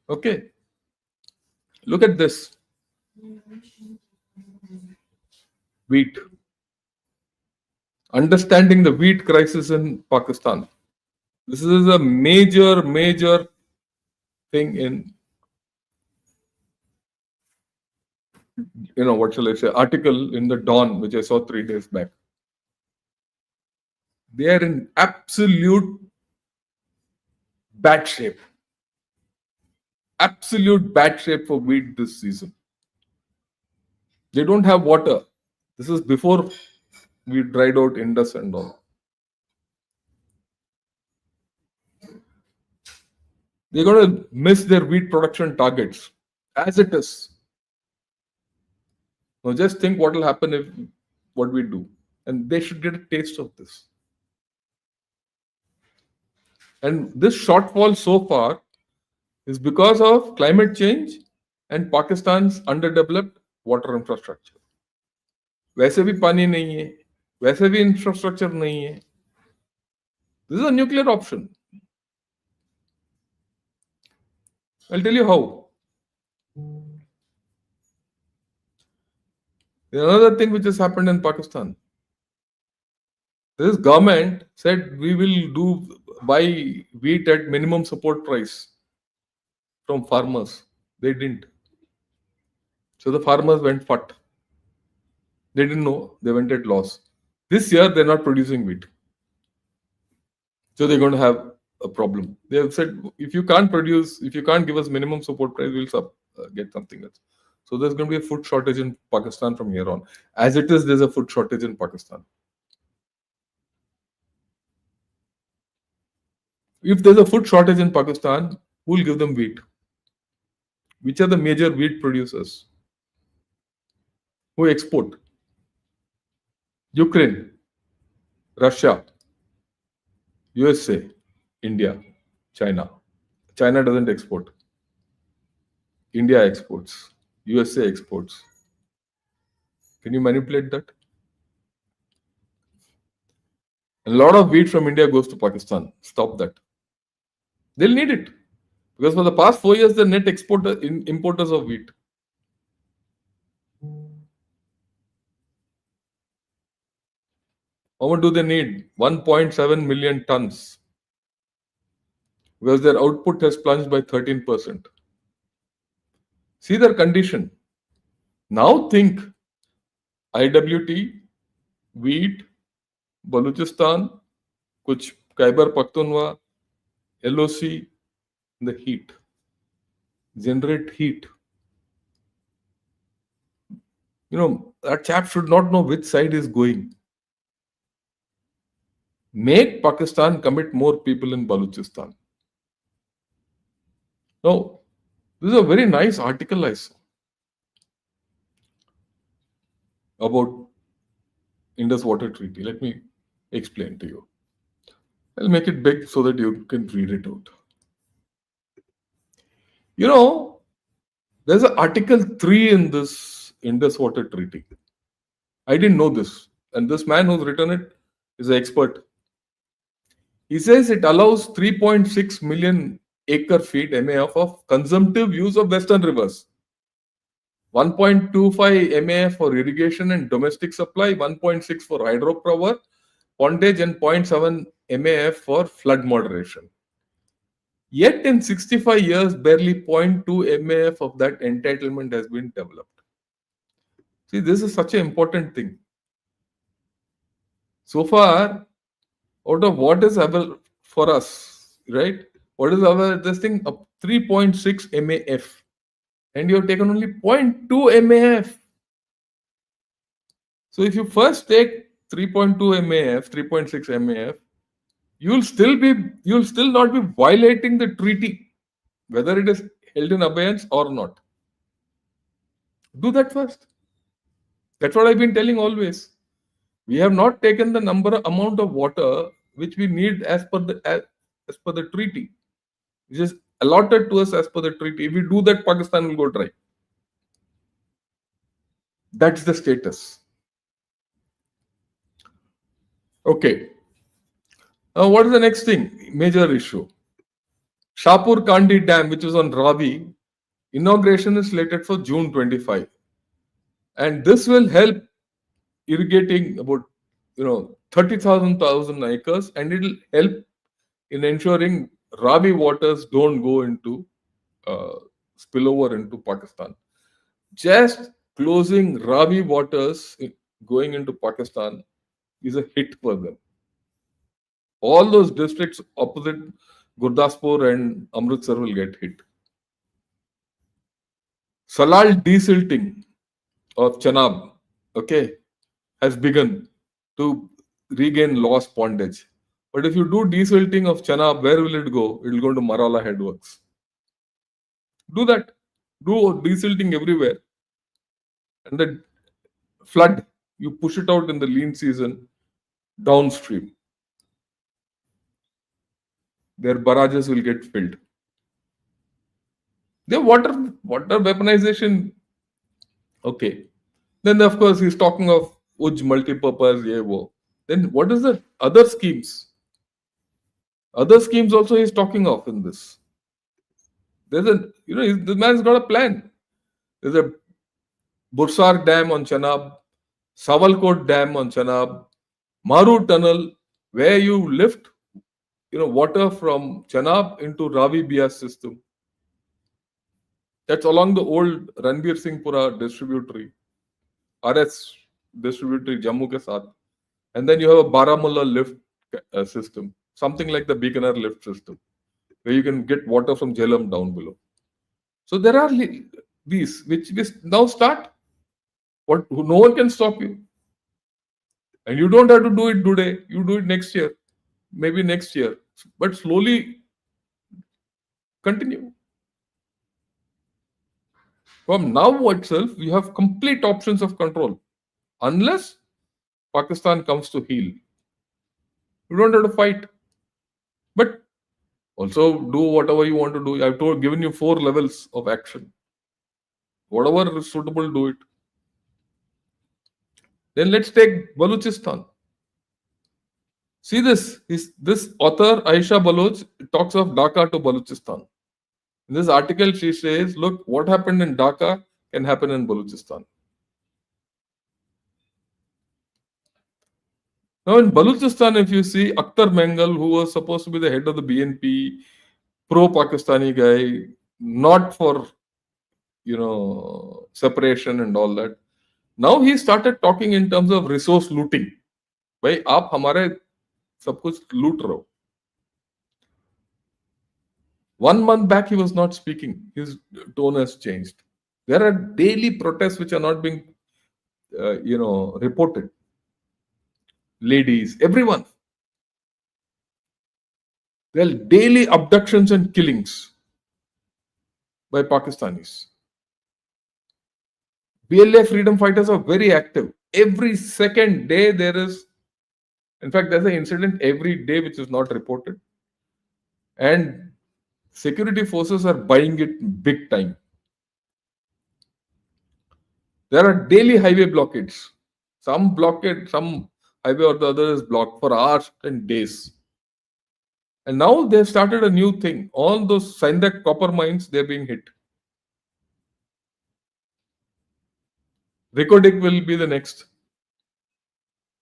Okay. Look at this. Wheat. Understanding the wheat crisis in Pakistan. This is a major thing in, what shall I say, article in the Dawn, which I saw 3 days back. They are in absolute bad shape. Absolute bad shape for wheat this season. They don't have water. This is before we dried out Indus and all. They're going to miss their wheat production targets as it is. Now just think what will happen if what we do. And they should get a taste of this. And this shortfall so far is because of climate change and Pakistan's underdeveloped water infrastructure. वैसे भी पानी नहीं है, वैसे भी infrastructure नहीं है. This is a nuclear option. I'll tell you how. There's another thing which has happened in Pakistan. This government said we will buy wheat at minimum support price from farmers. They didn't. So the farmers went fat. They didn't know. They went at loss. This year they're not producing wheat. So they're going to have a problem. They have said if you can't give us minimum support price, we'll get something else. So there's going to be a food shortage in Pakistan from here on. As it is, there's a food shortage in Pakistan. If there's a food shortage in Pakistan, who will give them wheat? Which are the major wheat producers who export? Ukraine, Russia, USA, India, China. China doesn't export. India exports. USA exports. Can you manipulate that? A lot of wheat from India goes to Pakistan. Stop that. They'll need it. Because for the past 4 years, they're net importers of wheat. How much do they need? 1.7 million tons. Because their output has plunged by 13%. See their condition. Now think IWT, wheat, Balochistan, kuch Khyber Pakhtunkhwa, LOC, the heat. Generate heat. That chap should not know which side is going. Make Pakistan commit more people in Balochistan. Now, this is a very nice article I saw about Indus Water Treaty. Let me explain to you. I'll make it big so that you can read it out. There's an Article 3 in this Indus Water Treaty. I didn't know this. And this man who's written it is an expert. He says it allows 3.6 million acre feet MAF of consumptive use of western rivers. 1.25 MAF for irrigation and domestic supply, 1.6 for hydropower, pondage, and 0.7 MAF for flood moderation. Yet in 65 years, barely 0.2 MAF of that entitlement has been developed. See, this is such an important thing. So far, out of what is available for us, right? What is this thing? 3.6 MAF. And you have taken only 0.2 MAF. So if you first take 3.2 MAF, 3.6 MAF, you'll still not be violating the treaty, whether it is held in abeyance or not. Do that first. That's what I've been telling always. We have not taken the amount of water which we need as per the treaty, which is allotted to us as per the treaty. If we do that, Pakistan will go dry. That's the status. Okay. Now, what is the next thing? Major issue. Shahpur Kandi Dam, which is on Ravi, inauguration is slated for June 25. And this will help irrigating about 30,000 acres, and it will help in ensuring Ravi waters don't go into uh, spill over into Pakistan. Just closing Ravi waters going into Pakistan is a hit for them. All those districts opposite Gurdaspur and Amritsar will get hit. Salal desilting of Chenab, okay, has begun to regain lost pondage. But if you do desilting of Chenab, where will it go? It will go to Marala headworks. Do that. Do desilting everywhere. And the flood, you push it out in the lean season downstream. Their barrages will get filled. Their water weaponization, okay. Then of course he's talking of Uj multipurpose, yeah, wo. Then what is the other schemes? Other schemes also he's talking of in this. There's a the man's got a plan. There's a Bursar Dam on Chenab, Sawalkot Dam on Chenab, Maru Tunnel, where you lift water from Chenab into Ravi Bias system. That's along the old Ranbir Singhpura distributory, RS distributory Jammu ke saath. And then you have a Baramulla lift system, something like the Bikaner lift system, where you can get water from Jhelum down below. So there are these which now start. No one can stop you, and you don't have to do it today. You do it next year, maybe next year, but slowly continue. From now itself, you have complete options of control, unless Pakistan comes to heel. You don't have to fight, but also do whatever you want to do. I've given you 4 levels of action. Whatever is suitable, do it. Then let's take Balochistan. See this. This author, Aisha Baloch, talks of Dhaka to Balochistan. In this article, she says, look, what happened in Dhaka can happen in Balochistan. Now in Balochistan, if you see Akhtar Mengal, who was supposed to be the head of the BNP, pro-Pakistani guy, not for separation and all that. Now he started talking in terms of resource looting. भाई आप हमारे सब कुछ लूट रहे हो. 1 month back he was not speaking. His tone has changed. There are daily protests which are not being reported. Ladies, everyone. There are daily abductions and killings by Pakistanis. BLA freedom fighters are very active. Every second day there is, in fact, there's an incident every day which is not reported. And security forces are buying it big time. There are daily highway blockades. Some highway or the other is blocked for hours and days. And now they've started a new thing. All those Sindak copper mines, they're being hit. Rikodik will be the next.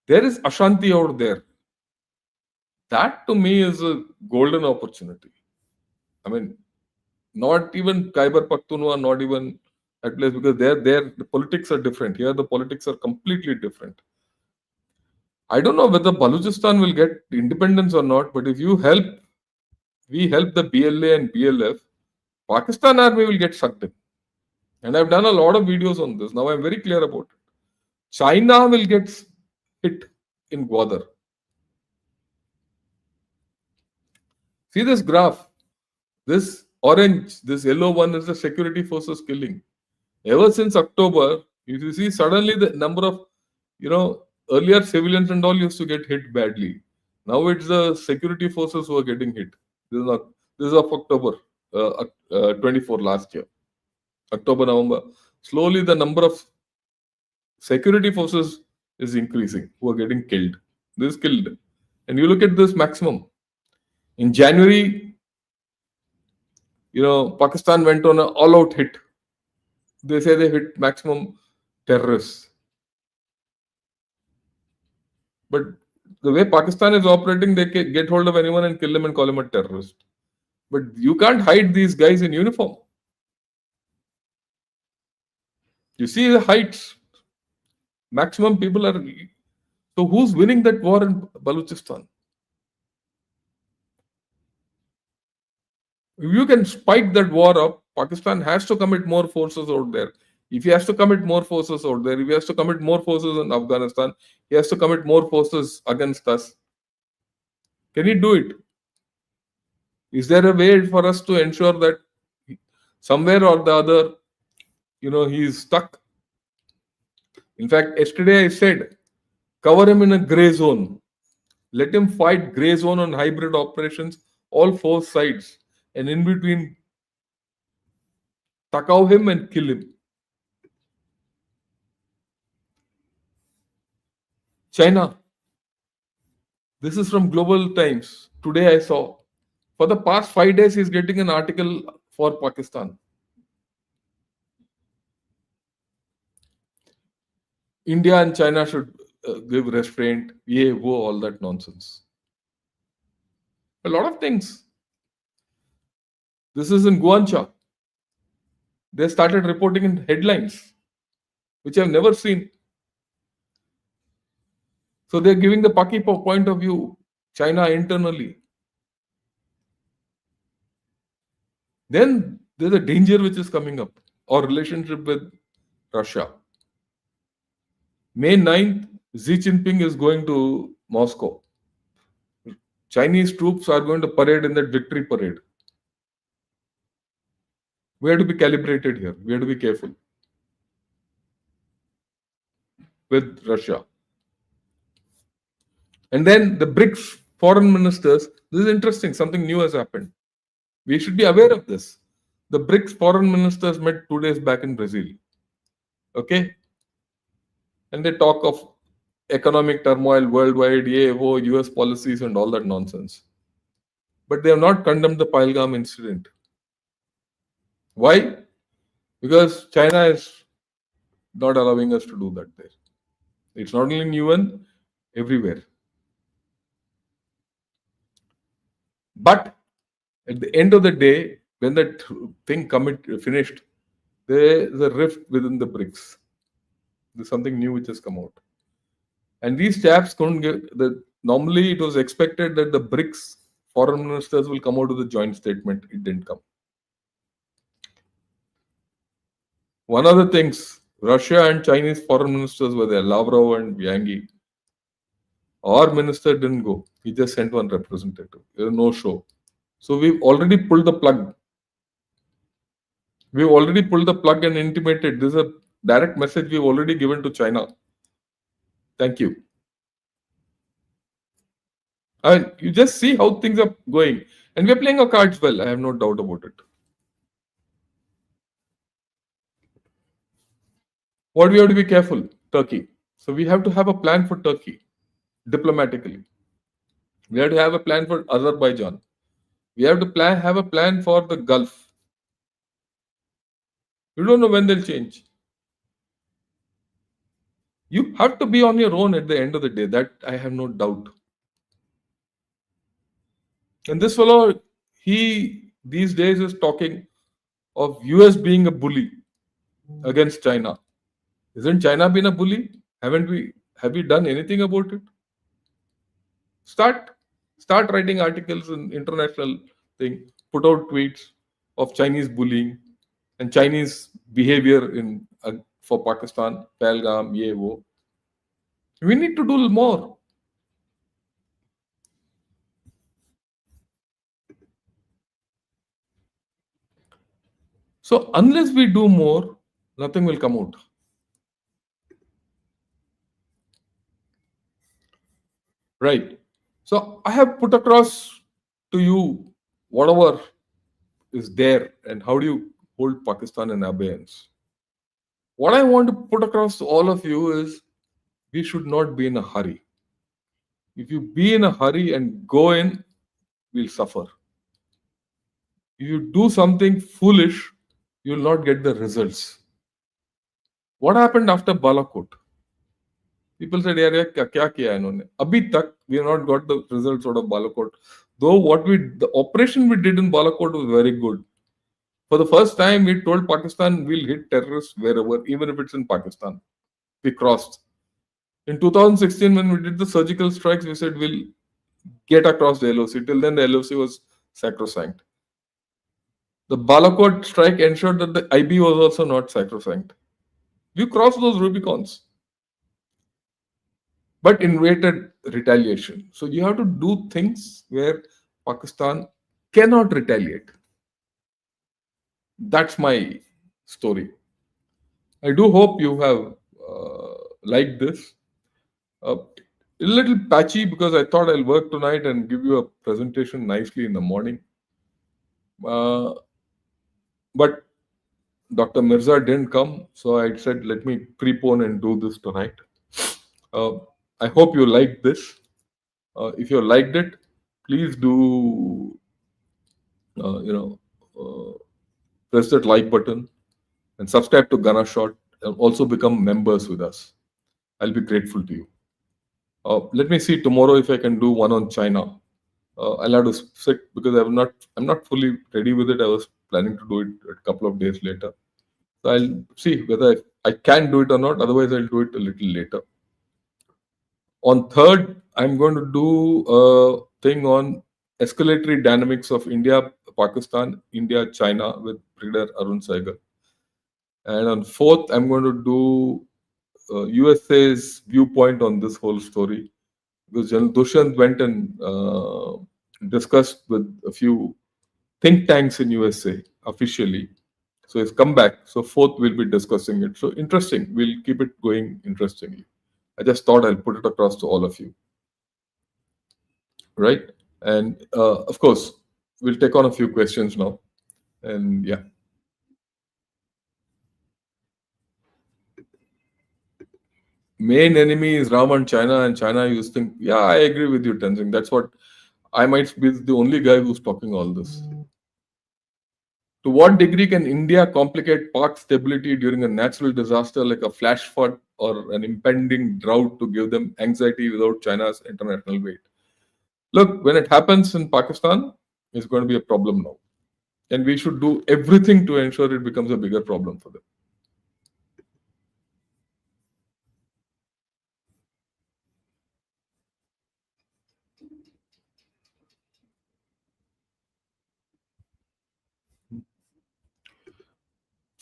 There is Ashanti out there. That to me is a golden opportunity. I mean, not even Khyber Pakhtunkhwa, not even that place, because the politics are different. Here the politics are completely different. I don't know whether Balochistan will get independence or not, but if we help the BLA and BLF, Pakistan army will get sucked in. And I've done a lot of videos on this. Now I'm very clear about it. China will get hit in Gwadar. See this graph. This orange, this yellow one is the security forces killing. Ever since October, you see suddenly the number of, earlier civilians and all used to get hit badly. Now it's the security forces who are getting hit. This is of October 24 last year. October, November. Slowly the number of security forces is increasing who are getting killed. This is killed. And you look at this maximum. In January, Pakistan went on an all-out hit. They say they hit maximum terrorists. But the way Pakistan is operating, they can get hold of anyone and kill him and call him a terrorist. But you can't hide these guys in uniform. You see the heights. Maximum people are. So who's winning that war in Balochistan? If you can spike that war up, Pakistan has to commit more forces out there. If he has to commit more forces out there, if he has to commit more forces in Afghanistan, he has to commit more forces against us. Can he do it? Is there a way for us to ensure that somewhere or the other, he is stuck? In fact, yesterday I said, cover him in a gray zone. Let him fight gray zone on hybrid operations, all four sides. And in between, takao him and kill him. China. This is from Global Times. Today I saw. For the past 5 days, he's getting an article for Pakistan. India and China should give restraint. Ye, wo, all that nonsense. A lot of things. This is in Guancha. They started reporting in headlines, which I've never seen. So they're giving the Paki point of view, China internally. Then there's a danger which is coming up, our relationship with Russia. May 9th, Xi Jinping is going to Moscow. Chinese troops are going to parade in that victory parade. We have to be calibrated here. We have to be careful with Russia. And then the BRICS foreign ministers, this is interesting, something new has happened. We should be aware of this. The BRICS foreign ministers met 2 days back in Brazil. Okay? And they talk of economic turmoil worldwide, US policies and all that nonsense. But they have not condemned the Pahalgam incident. Why? Because China is not allowing us to do that there. It's not only in UN, everywhere. But at the end of the day, when that thing finished, there is a rift within the BRICS. There's something new which has come out. And these chaps couldn't get normally it was expected that the BRICS foreign ministers will come out with a joint statement. It didn't come. One of the things, Russia and Chinese foreign ministers were there, Lavrov and Yang. Our minister didn't go. He just sent one representative. There was no show. So we've already pulled the plug. We've already pulled the plug and intimated. This is a direct message we've already given to China. Thank you. And you just see how things are going. And we're playing our cards well. I have no doubt about it. What we have to be careful? Turkey. So we have to have a plan for Turkey diplomatically. We have to have a plan for Azerbaijan. We have to have a plan for the Gulf. You don't know when they'll change. You have to be on your own at the end of the day. That I have no doubt. And this fellow, he these days is talking of US being a bully against China. Isn't China been a bully? Have we done anything about it? Start writing articles in international thing, put out tweets of Chinese bullying and Chinese behavior in for Pakistan, Pahalgam, ye wo. We need to do more. So unless we do more, nothing will come out. Right. So I have put across to you whatever is there and how do you hold Pakistan in abeyance. What I want to put across to all of you is we should not be in a hurry. If you be in a hurry and go in, we'll suffer. If you do something foolish, you'll not get the results. What happened after Balakot? People said, "यार यार क्या किया है इन्होंने?" अभी तक we have not got the results out of Balakot. Though the operation we did in Balakot was very good. For the first time, we told Pakistan we'll hit terrorists wherever, even if it's in Pakistan. We crossed. In 2016, when we did the surgical strikes, we said we'll get across the LOC. Till then, the LOC was sacrosanct. The Balakot strike ensured that the IB was also not sacrosanct. We crossed those Rubicons, but invited retaliation. So you have to do things where Pakistan cannot retaliate. That's my story. I do hope you have liked this. A little patchy because I thought I'll work tonight and give you a presentation nicely in the morning. Uh, but Dr. Mirza didn't come, so I said, let me prepone and do this tonight. Uh, I hope you liked this. If you liked it, please do, uh, you know, uh, press that like button and subscribe to Ghana Shot and also become members with us. I'll be grateful to you. Let me see tomorrow if I can do one on China. I'll have to sit because I'm not fully ready with it. I was planning to do it a couple of days later. So I'll see whether I can do it or not. Otherwise, I'll do it a little later. On third, I'm going to do a thing on escalatory dynamics of India, Pakistan, India, China with Brigadier Arun Saigal. And on fourth, I'm going to do USA's viewpoint on this whole story because General Dushyant went and discussed with a few think tanks in USA officially. So he's come back. So fourth, we'll be discussing it. So interesting. We'll keep it going interestingly. I just thought I'll put it across to all of you. Right? And of course, we'll take on a few questions now. And yeah. Main enemy is Ram and China, and China you think, yeah, I agree with you, Tenzing. That's what I might be the only guy who's talking all this. To what degree can India complicate Pak stability during a natural disaster like a flash flood or an impending drought to give them anxiety without China's international weight? Look, when it happens in Pakistan, it's going to be a problem now. And we should do everything to ensure it becomes a bigger problem for them.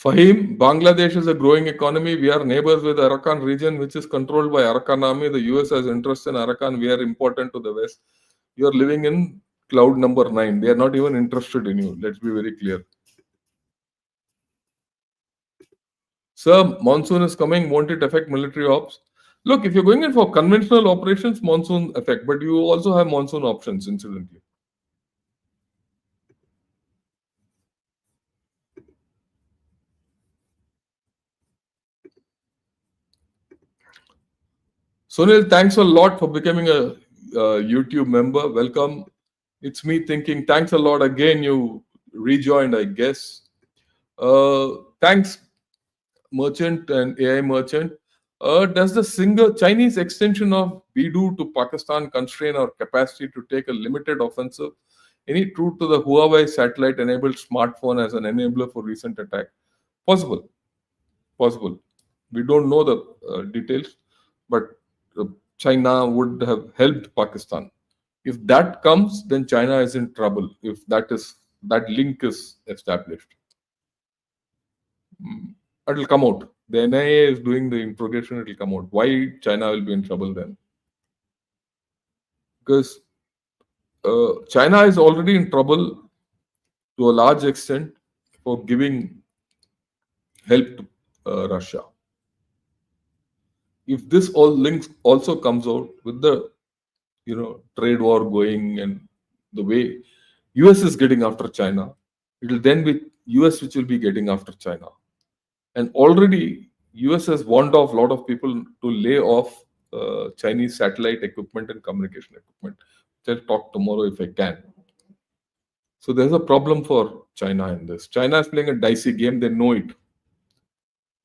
Fahim, Bangladesh is a growing economy. We are neighbors with Arakan region, which is controlled by Arakan army. The US has interest in Arakan. We are important to the West. You are living in cloud number 9. They are not even interested in you. Let's be very clear. Sir, monsoon is coming. Won't it affect military ops? Look, if you're going in for conventional operations, monsoon effect, but you also have monsoon options, incidentally. Sunil, thanks a lot for becoming a YouTube member. Welcome. It's me thinking, thanks a lot again. You rejoined, I guess. Thanks, Merchant and AI Merchant. Does the single Chinese extension of Bidu to Pakistan constrain our capacity to take a limited offensive? Any truth to the Huawei satellite-enabled smartphone as an enabler for recent attack? Possible, possible. We don't know the details, but China would have helped Pakistan. If that comes, then China is in trouble. If that link is established, it'll come out. The NIA is doing the interrogation. It'll come out. Why China will be in trouble then? Because China is already in trouble to a large extent for giving help to Russia. If this all links also comes out with the trade war going and the way US is getting after China, it will then be US which will be getting after China. And already US has warned off a lot of people to lay off Chinese satellite equipment and communication equipment. Which I'll talk tomorrow if I can. So there's a problem for China in this. China is playing a dicey game. They know it.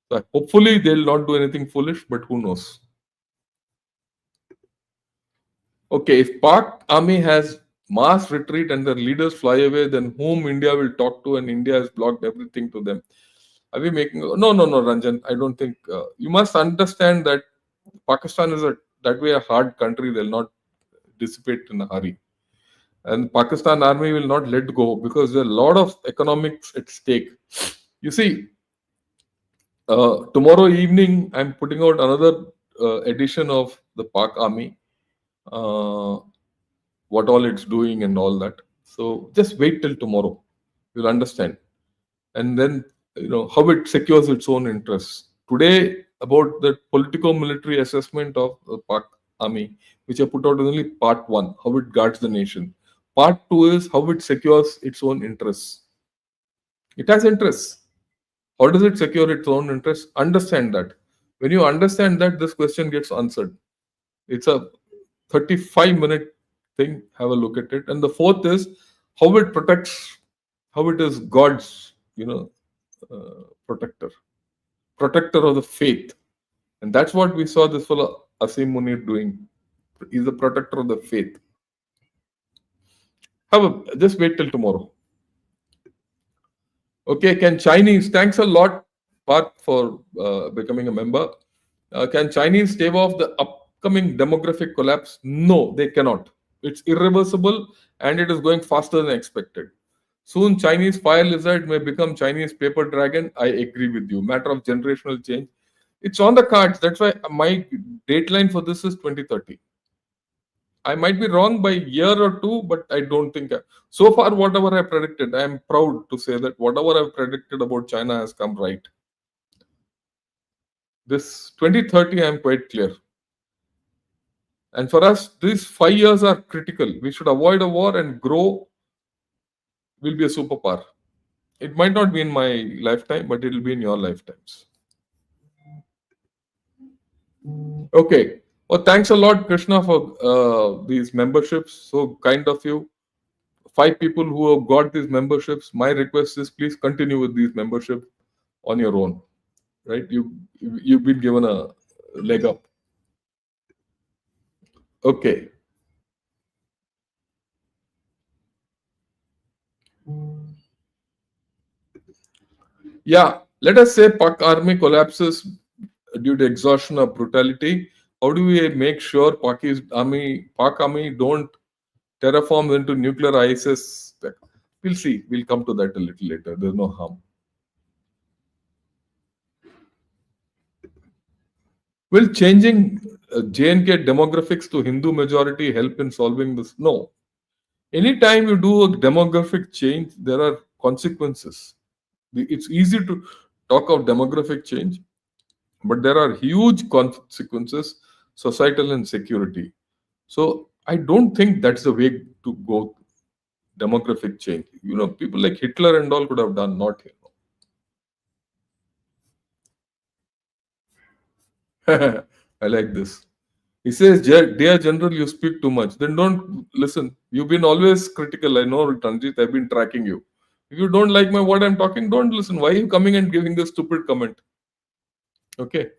So hopefully they'll not do anything foolish, but who knows? Okay, if Pak army has mass retreat and their leaders fly away, then whom India will talk to, and India has blocked everything to them. Are we making? No, no, no, Ranjan. I don't think you must understand that Pakistan is a that way a hard country. They'll not dissipate in a hurry, and Pakistan army will not let go because there are a lot of economics at stake. You see, tomorrow evening I'm putting out another edition of the Pak army. Uh, what all it's doing and all that. So just wait till tomorrow. You'll understand. And then how it secures its own interests. Today, about the political military assessment of the Pak army, which I put out is only part one, how it guards the nation. Part two is how it secures its own interests. It has interests. How does it secure its own interests? Understand that. When you understand that, this question gets answered. It's a 35-minute thing. Have a look at it. And the fourth is how it protects, how it is God's, protector, protector of the faith. And that's what we saw this fellow Asim Munir doing. He's the protector of the faith. Just wait till tomorrow. Okay, can Chinese, thanks a lot, Parth, for becoming a member. Can Chinese stave off the upcoming demographic collapse? No, they cannot. It's irreversible and it is going faster than expected. Soon, Chinese fire lizard may become Chinese paper dragon. I agree with you. Matter of generational change. It's on the cards. That's why my dateline for this is 2030. I might be wrong by a year or two, but I don't think. So far, whatever I predicted, I am proud to say that whatever I've predicted about China has come right. This 2030, I am quite clear. And for us, these 5 years are critical. We should avoid a war and grow. Will be a superpower. It might not be in my lifetime, but it will be in your lifetimes. Okay. Well, thanks a lot, Krishna, for these memberships. So kind of you. 5 people who have got these memberships. My request is please continue with these memberships on your own. Right? You've been given a leg up. Okay. Yeah. Let us say Pak army collapses due to exhaustion or brutality. How do we make sure Pak army don't terraform into nuclear ISS? We'll see. We'll come to that a little later. There's no harm. Will changing J&K demographics to Hindu majority help in solving this? No. Anytime you do a demographic change, there are consequences. It's easy to talk of demographic change, but there are huge consequences, societal and security. So I don't think that's the way to go. Demographic change. People like Hitler and all could have done, not him. I like this. He says, Dear General, you speak too much. Then don't listen. You've been always critical. I know, Ranjit, I've been tracking you. If you don't like what I'm talking, don't listen. Why are you coming and giving this stupid comment? Okay.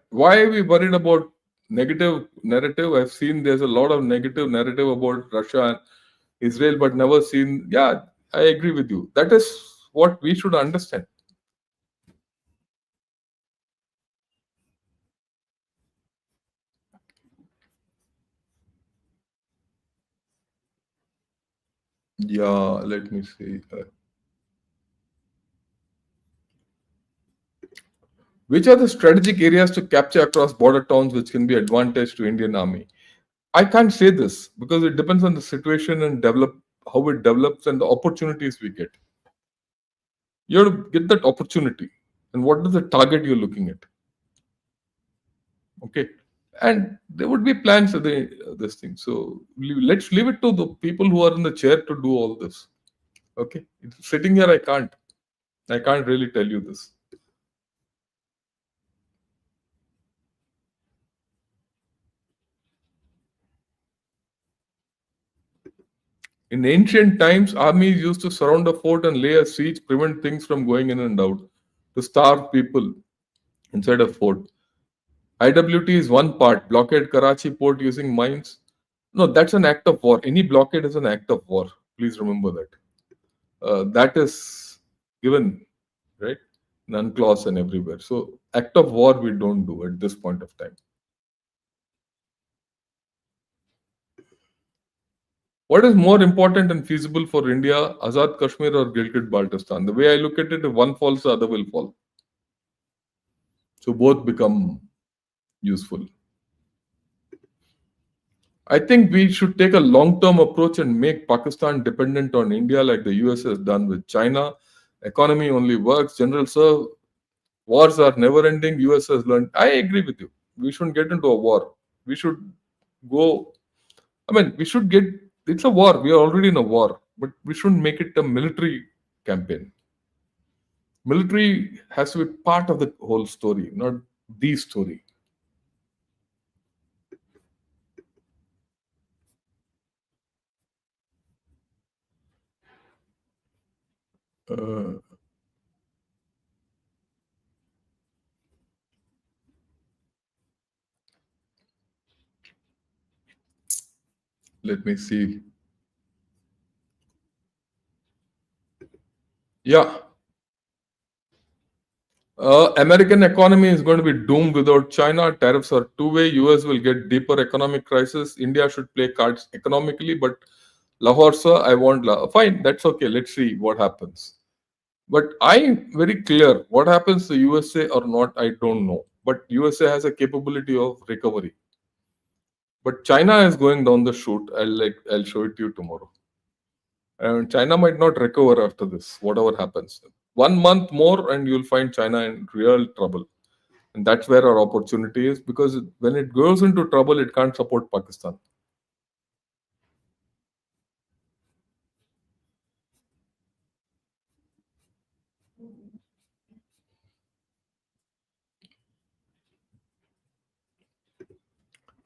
Why are we worried about negative narrative? I've seen there's a lot of negative narrative about Russia and Israel, but never seen. Yeah, I agree with you. That is what we should understand. Yeah, let me see. Which are the strategic areas to capture across border towns which can be advantage to Indian Army? I can't say this because it depends on the situation and how it develops and the opportunities we get. You have to get that opportunity, and what is the target you're looking at? Okay, and there would be plans for this thing. So let's leave it to the people who are in the chair to do all this. Okay, sitting here, I can't really tell you this. In ancient times, armies used to surround a fort and lay a siege, prevent things from going in and out, to starve people inside a fort. IWT is one part. Blockade Karachi port using mines. No, that's an act of war. Any blockade is an act of war. Please remember that. That is given, right? In UNCLOS and everywhere. So, act of war we don't do at this point of time. What is more important and feasible for India, Azad Kashmir or Gilgit Baltistan? The way I look at it, if one falls, the other will fall. So both become useful. I think we should take a long term approach and make Pakistan dependent on India like the US has done with China. Economy only works. General Sir, wars are never ending. US has learned. I agree with you. We shouldn't get into a war. We should go. I mean, we should get. It's a war. We are already in a war, but we shouldn't make it a military campaign. Military has to be part of the whole story, not the story. Uh, Let me see. Yeah, American economy is going to be doomed without China. Tariffs are two-way. US will get deeper economic crisis. India should play cards economically, but Lahore, sir, I want fine. That's okay. Let's see what happens. But I'm very clear. What happens to USA or not, I don't know. But USA has a capability of recovery. But China is going down the chute. I'll show it to you tomorrow. And China might not recover after this, whatever happens. 1 month more, and you'll find China in real trouble. And that's where our opportunity is because when it goes into trouble, it can't support Pakistan.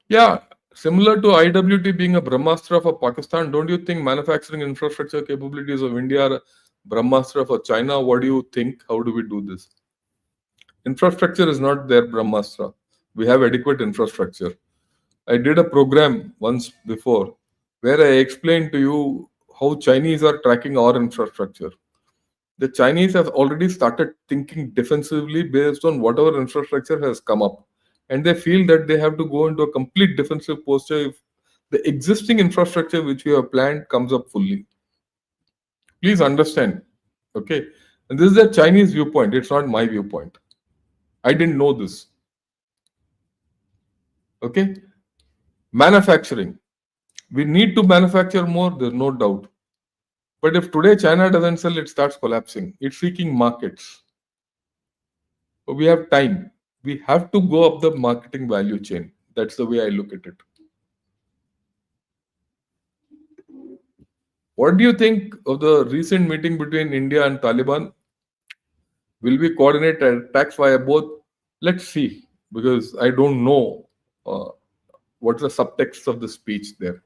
Yeah, similar to IWT being a Brahmastra for Pakistan, don't you think manufacturing infrastructure capabilities of India are Brahmastra for China? What do you think? How do we do this? Infrastructure is not their Brahmastra. We have adequate infrastructure. I did a program once before where I explained to you how Chinese are tracking our infrastructure. The Chinese have already started thinking defensively based on whatever infrastructure has come up. And they feel that they have to go into a complete defensive posture if the existing infrastructure which we have planned comes up fully. Please understand. Okay. And this is the Chinese viewpoint. It's not my viewpoint. I didn't know this. Okay. Manufacturing. We need to manufacture more, there's no doubt. But if today China doesn't sell, it starts collapsing. It's seeking markets. So we have time. We have to go up the marketing value chain. That's the way I look at it. What do you think of the recent meeting between India and Taliban? Will we coordinate attacks via both? Let's see, because I don't know uh, what's the subtext of the speech there.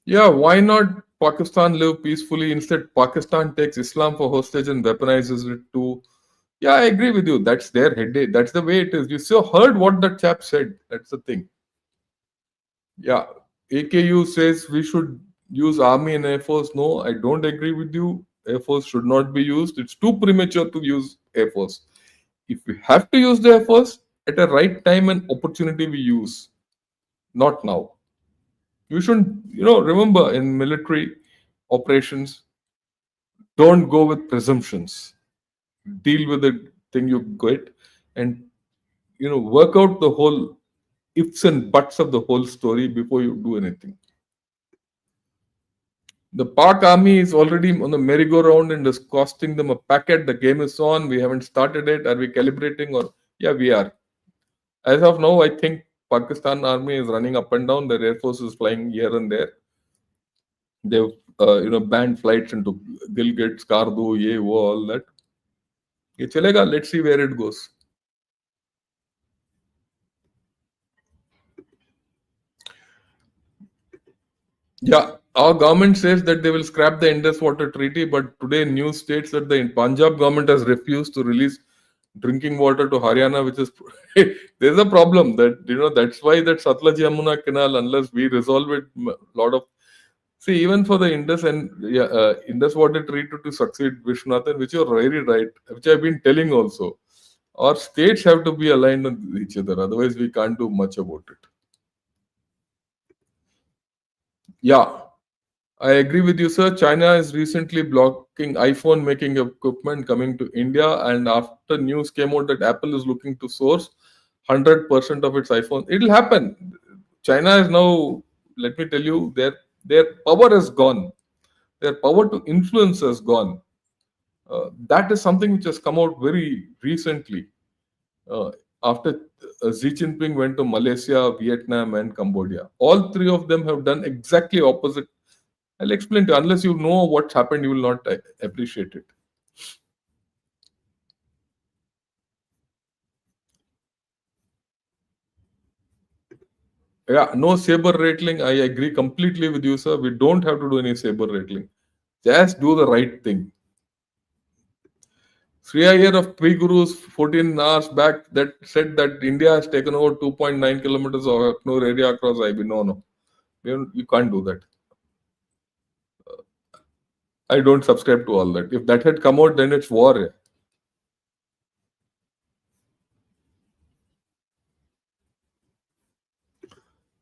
Yeah, why not Pakistan live peacefully? Instead, Pakistan takes Islam for hostage and weaponizes it to. Yeah, I agree with you. That's their headache. That's the way it is. You still heard what that chap said. That's the thing. Yeah, AKU says we should use Army and Air Force. No, I don't agree with you. Air Force should not be used. It's too premature to use Air Force. If we have to use the Air Force at a right time and opportunity, we use. Not now. You shouldn't, remember in military operations, don't go with presumptions. Deal with the thing you get and, work out the whole ifs and buts of the whole story before you do anything. The Pak army is already on the merry-go-round and is costing them a packet. The game is on. We haven't started it. Are we calibrating? Or yeah, we are. As of now, I think Pakistan army is running up and down. Their air force is flying here and there. They've banned flights into Gilgit, Skardu, ye, wo, all that. ये चलेगा. Let's see where it goes. Yeah, our government says that they will scrap the Indus Water Treaty, but today news states that the Punjab government has refused to release drinking water to Haryana, which is there's a problem that that's why that Satluj Yamuna canal, unless we resolve it, lot of see even for the Indus and Indus Water Treaty to succeed, Vishwanathan, which you're very right, which I've been telling also, our states have to be aligned with each other, otherwise we can't do much about it. Yeah. I agree with you, sir. China is recently blocking iPhone making equipment coming to India, and after news came out that Apple is looking to source 100% of its iPhone. It'll happen. China is now, let me tell you, their power has gone. Their power to influence has gone. That is something which has come out very recently. Uh, after Xi Jinping went to Malaysia, Vietnam, and Cambodia, all three of them have done exactly opposite. I'll explain to you. Unless you know what's happened, you will not appreciate it. Yeah, no saber rattling. I agree completely with you, sir. We don't have to do any saber rattling. Just do the right thing. Sri Iyer of Three Gurus 14 hours back that said that India has taken over 2.9 kilometers of Aknur area across IB. No, no. You can't do that. I don't subscribe to all that. If that had come out, then it's war. Yeah.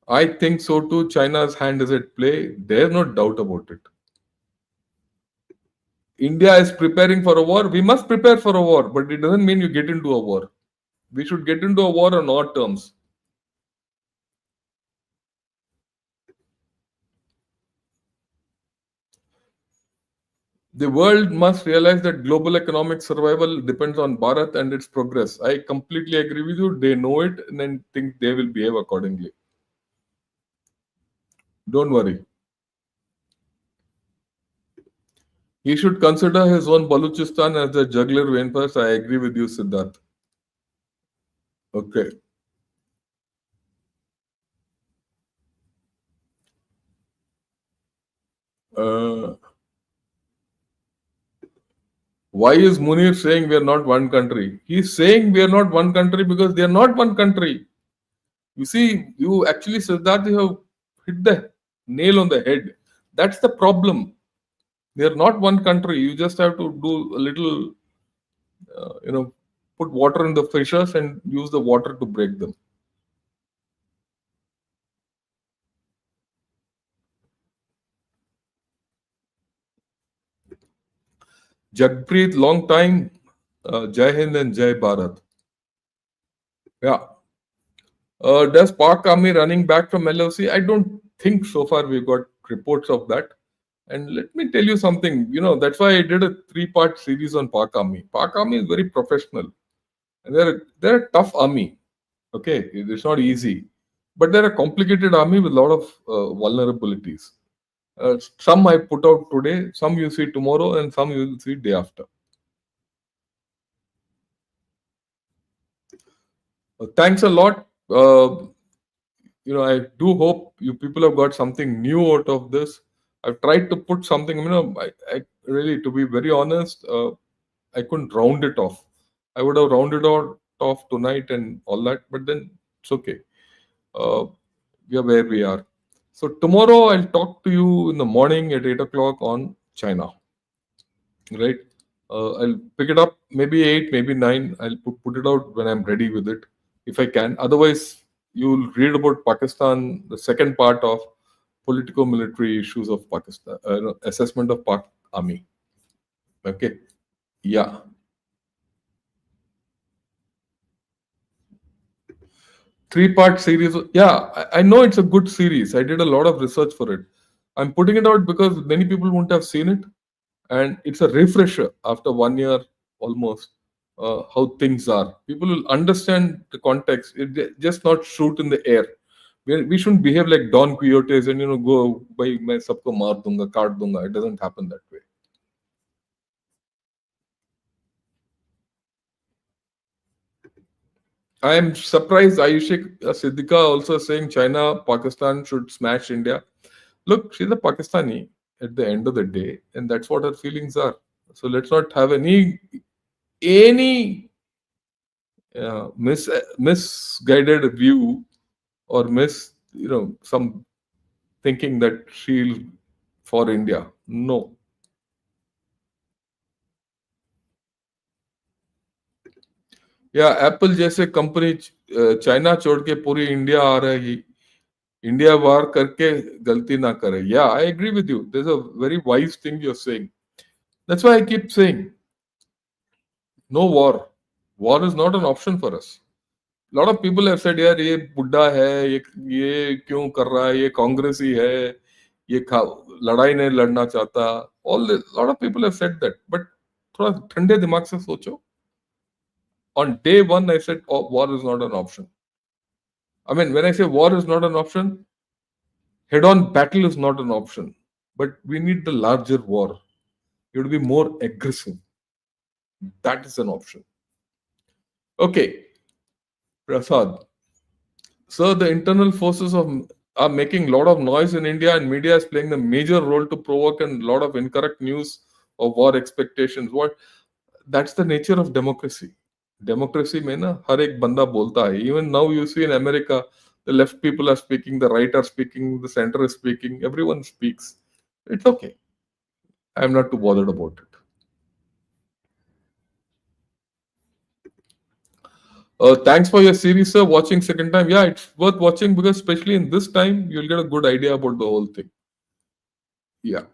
I think so too. China's hand is at play. There's no doubt about it. India is preparing for a war. We must prepare for a war, but it doesn't mean you get into a war. We should get into a war on our terms. The world must realize that global economic survival depends on Bharat and its progress. I completely agree with you. They know it and then think they will behave accordingly. Don't worry. He should consider his own Balochistan as the jugular vein first. I agree with you, Siddharth. Okay. Uh, why is Munir saying we are not one country? He's saying we are not one country because they are not one country. You see, you actually, Siddharth, you have hit the nail on the head. That's the problem. They are not one country. You just have to do a little, uh, you know, put water in the fissures and use the water to break them. Jagpreet, long time. Jai Hind and Jai Bharat. Yeah. Does Pak Army running back from LOC? I don't think so far we've got reports of that. And let me tell you something, that's why I did a 3-part series on Pak Army. Pak Army is very professional. And they're a tough army. Okay, it's not easy. But they're a complicated army with a lot of vulnerabilities. Some I put out today, some you see tomorrow, and some you will see day after. Thanks a lot. I do hope you people have got something new out of this. I've tried to put something, I really, to be very honest, I couldn't round it off. I would have rounded out off tonight and all that, but then it's okay. We are where we are. So tomorrow I'll talk to you in the morning at 8 o'clock on China. Right? I'll pick it up maybe 8, maybe 9. I'll put it out when I'm ready with it, if I can. Otherwise, you'll read about Pakistan, the second part of political-military issues of Pakistan, assessment of Pak Army. Okay. Yeah. Three-part series. Yeah, I know it's a good series. I did a lot of research for it. I'm putting it out because many people won't have seen it, and it's a refresher after 1 year almost. How things are. People will understand the context. Just not shoot in the air. We shouldn't behave like Don Quixotes and go by मैं सबको मार दूंगा काट दूंगा. It doesn't happen that way. I am surprised Ayushik Siddiqa also saying China, Pakistan should smash India. Look, she's a Pakistani at the end of the day, and that's what her feelings are. So let's not have any misguided view or some thinking that she'll for India. No. या Apple जैसे company China छोड़ के पूरी India आ रही India वार करके गलती ना करे या I agree with you this a very wise thing you are saying that's why I keep saying no war is not an option for us lot of people have said यार ये बुड्ढा है ये क्यों कर रहा है ये कांग्रेसी है ये लड़ाई नहीं लड़ना चाहता all lot of people have said that but थोड़ा ठंडे दिमाग से सोचो on day one, I said, oh, war is not an option. I mean, when I say war is not an option, head on battle is not an option. But we need the larger war. You have to be more aggressive. That is an option. Okay, Prasad. Sir, the internal forces are making a lot of noise in India, and media is playing the major role to provoke a lot of incorrect news of war expectations. That's the nature of democracy. Democracy में ना हर एक बंदा बोलता है even now you see in America the left people are speaking the right are speaking the centre is speaking everyone speaks it's okay I am not too bothered about it thanks for your series sir watching second time yeah it's worth watching because especially in this time you'll get a good idea about the whole thing yeah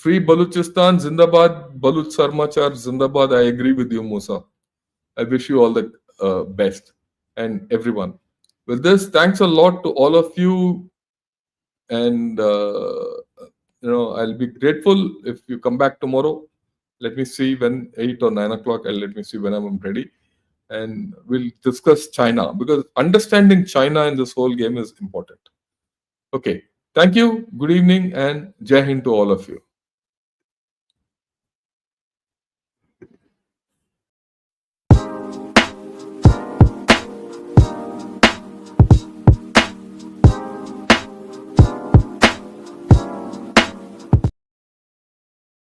free Balochistan zindabad Baluch Sarmachar zindabad I agree with you Musa I wish you all the best and everyone. With this, thanks a lot to all of you. And, I'll be grateful if you come back tomorrow. Let me see when 8 or 9 o'clock, and let me see when I'm ready. And we'll discuss China because understanding China in this whole game is important. Okay. Thank you. Good evening and Jai Hind to all of you.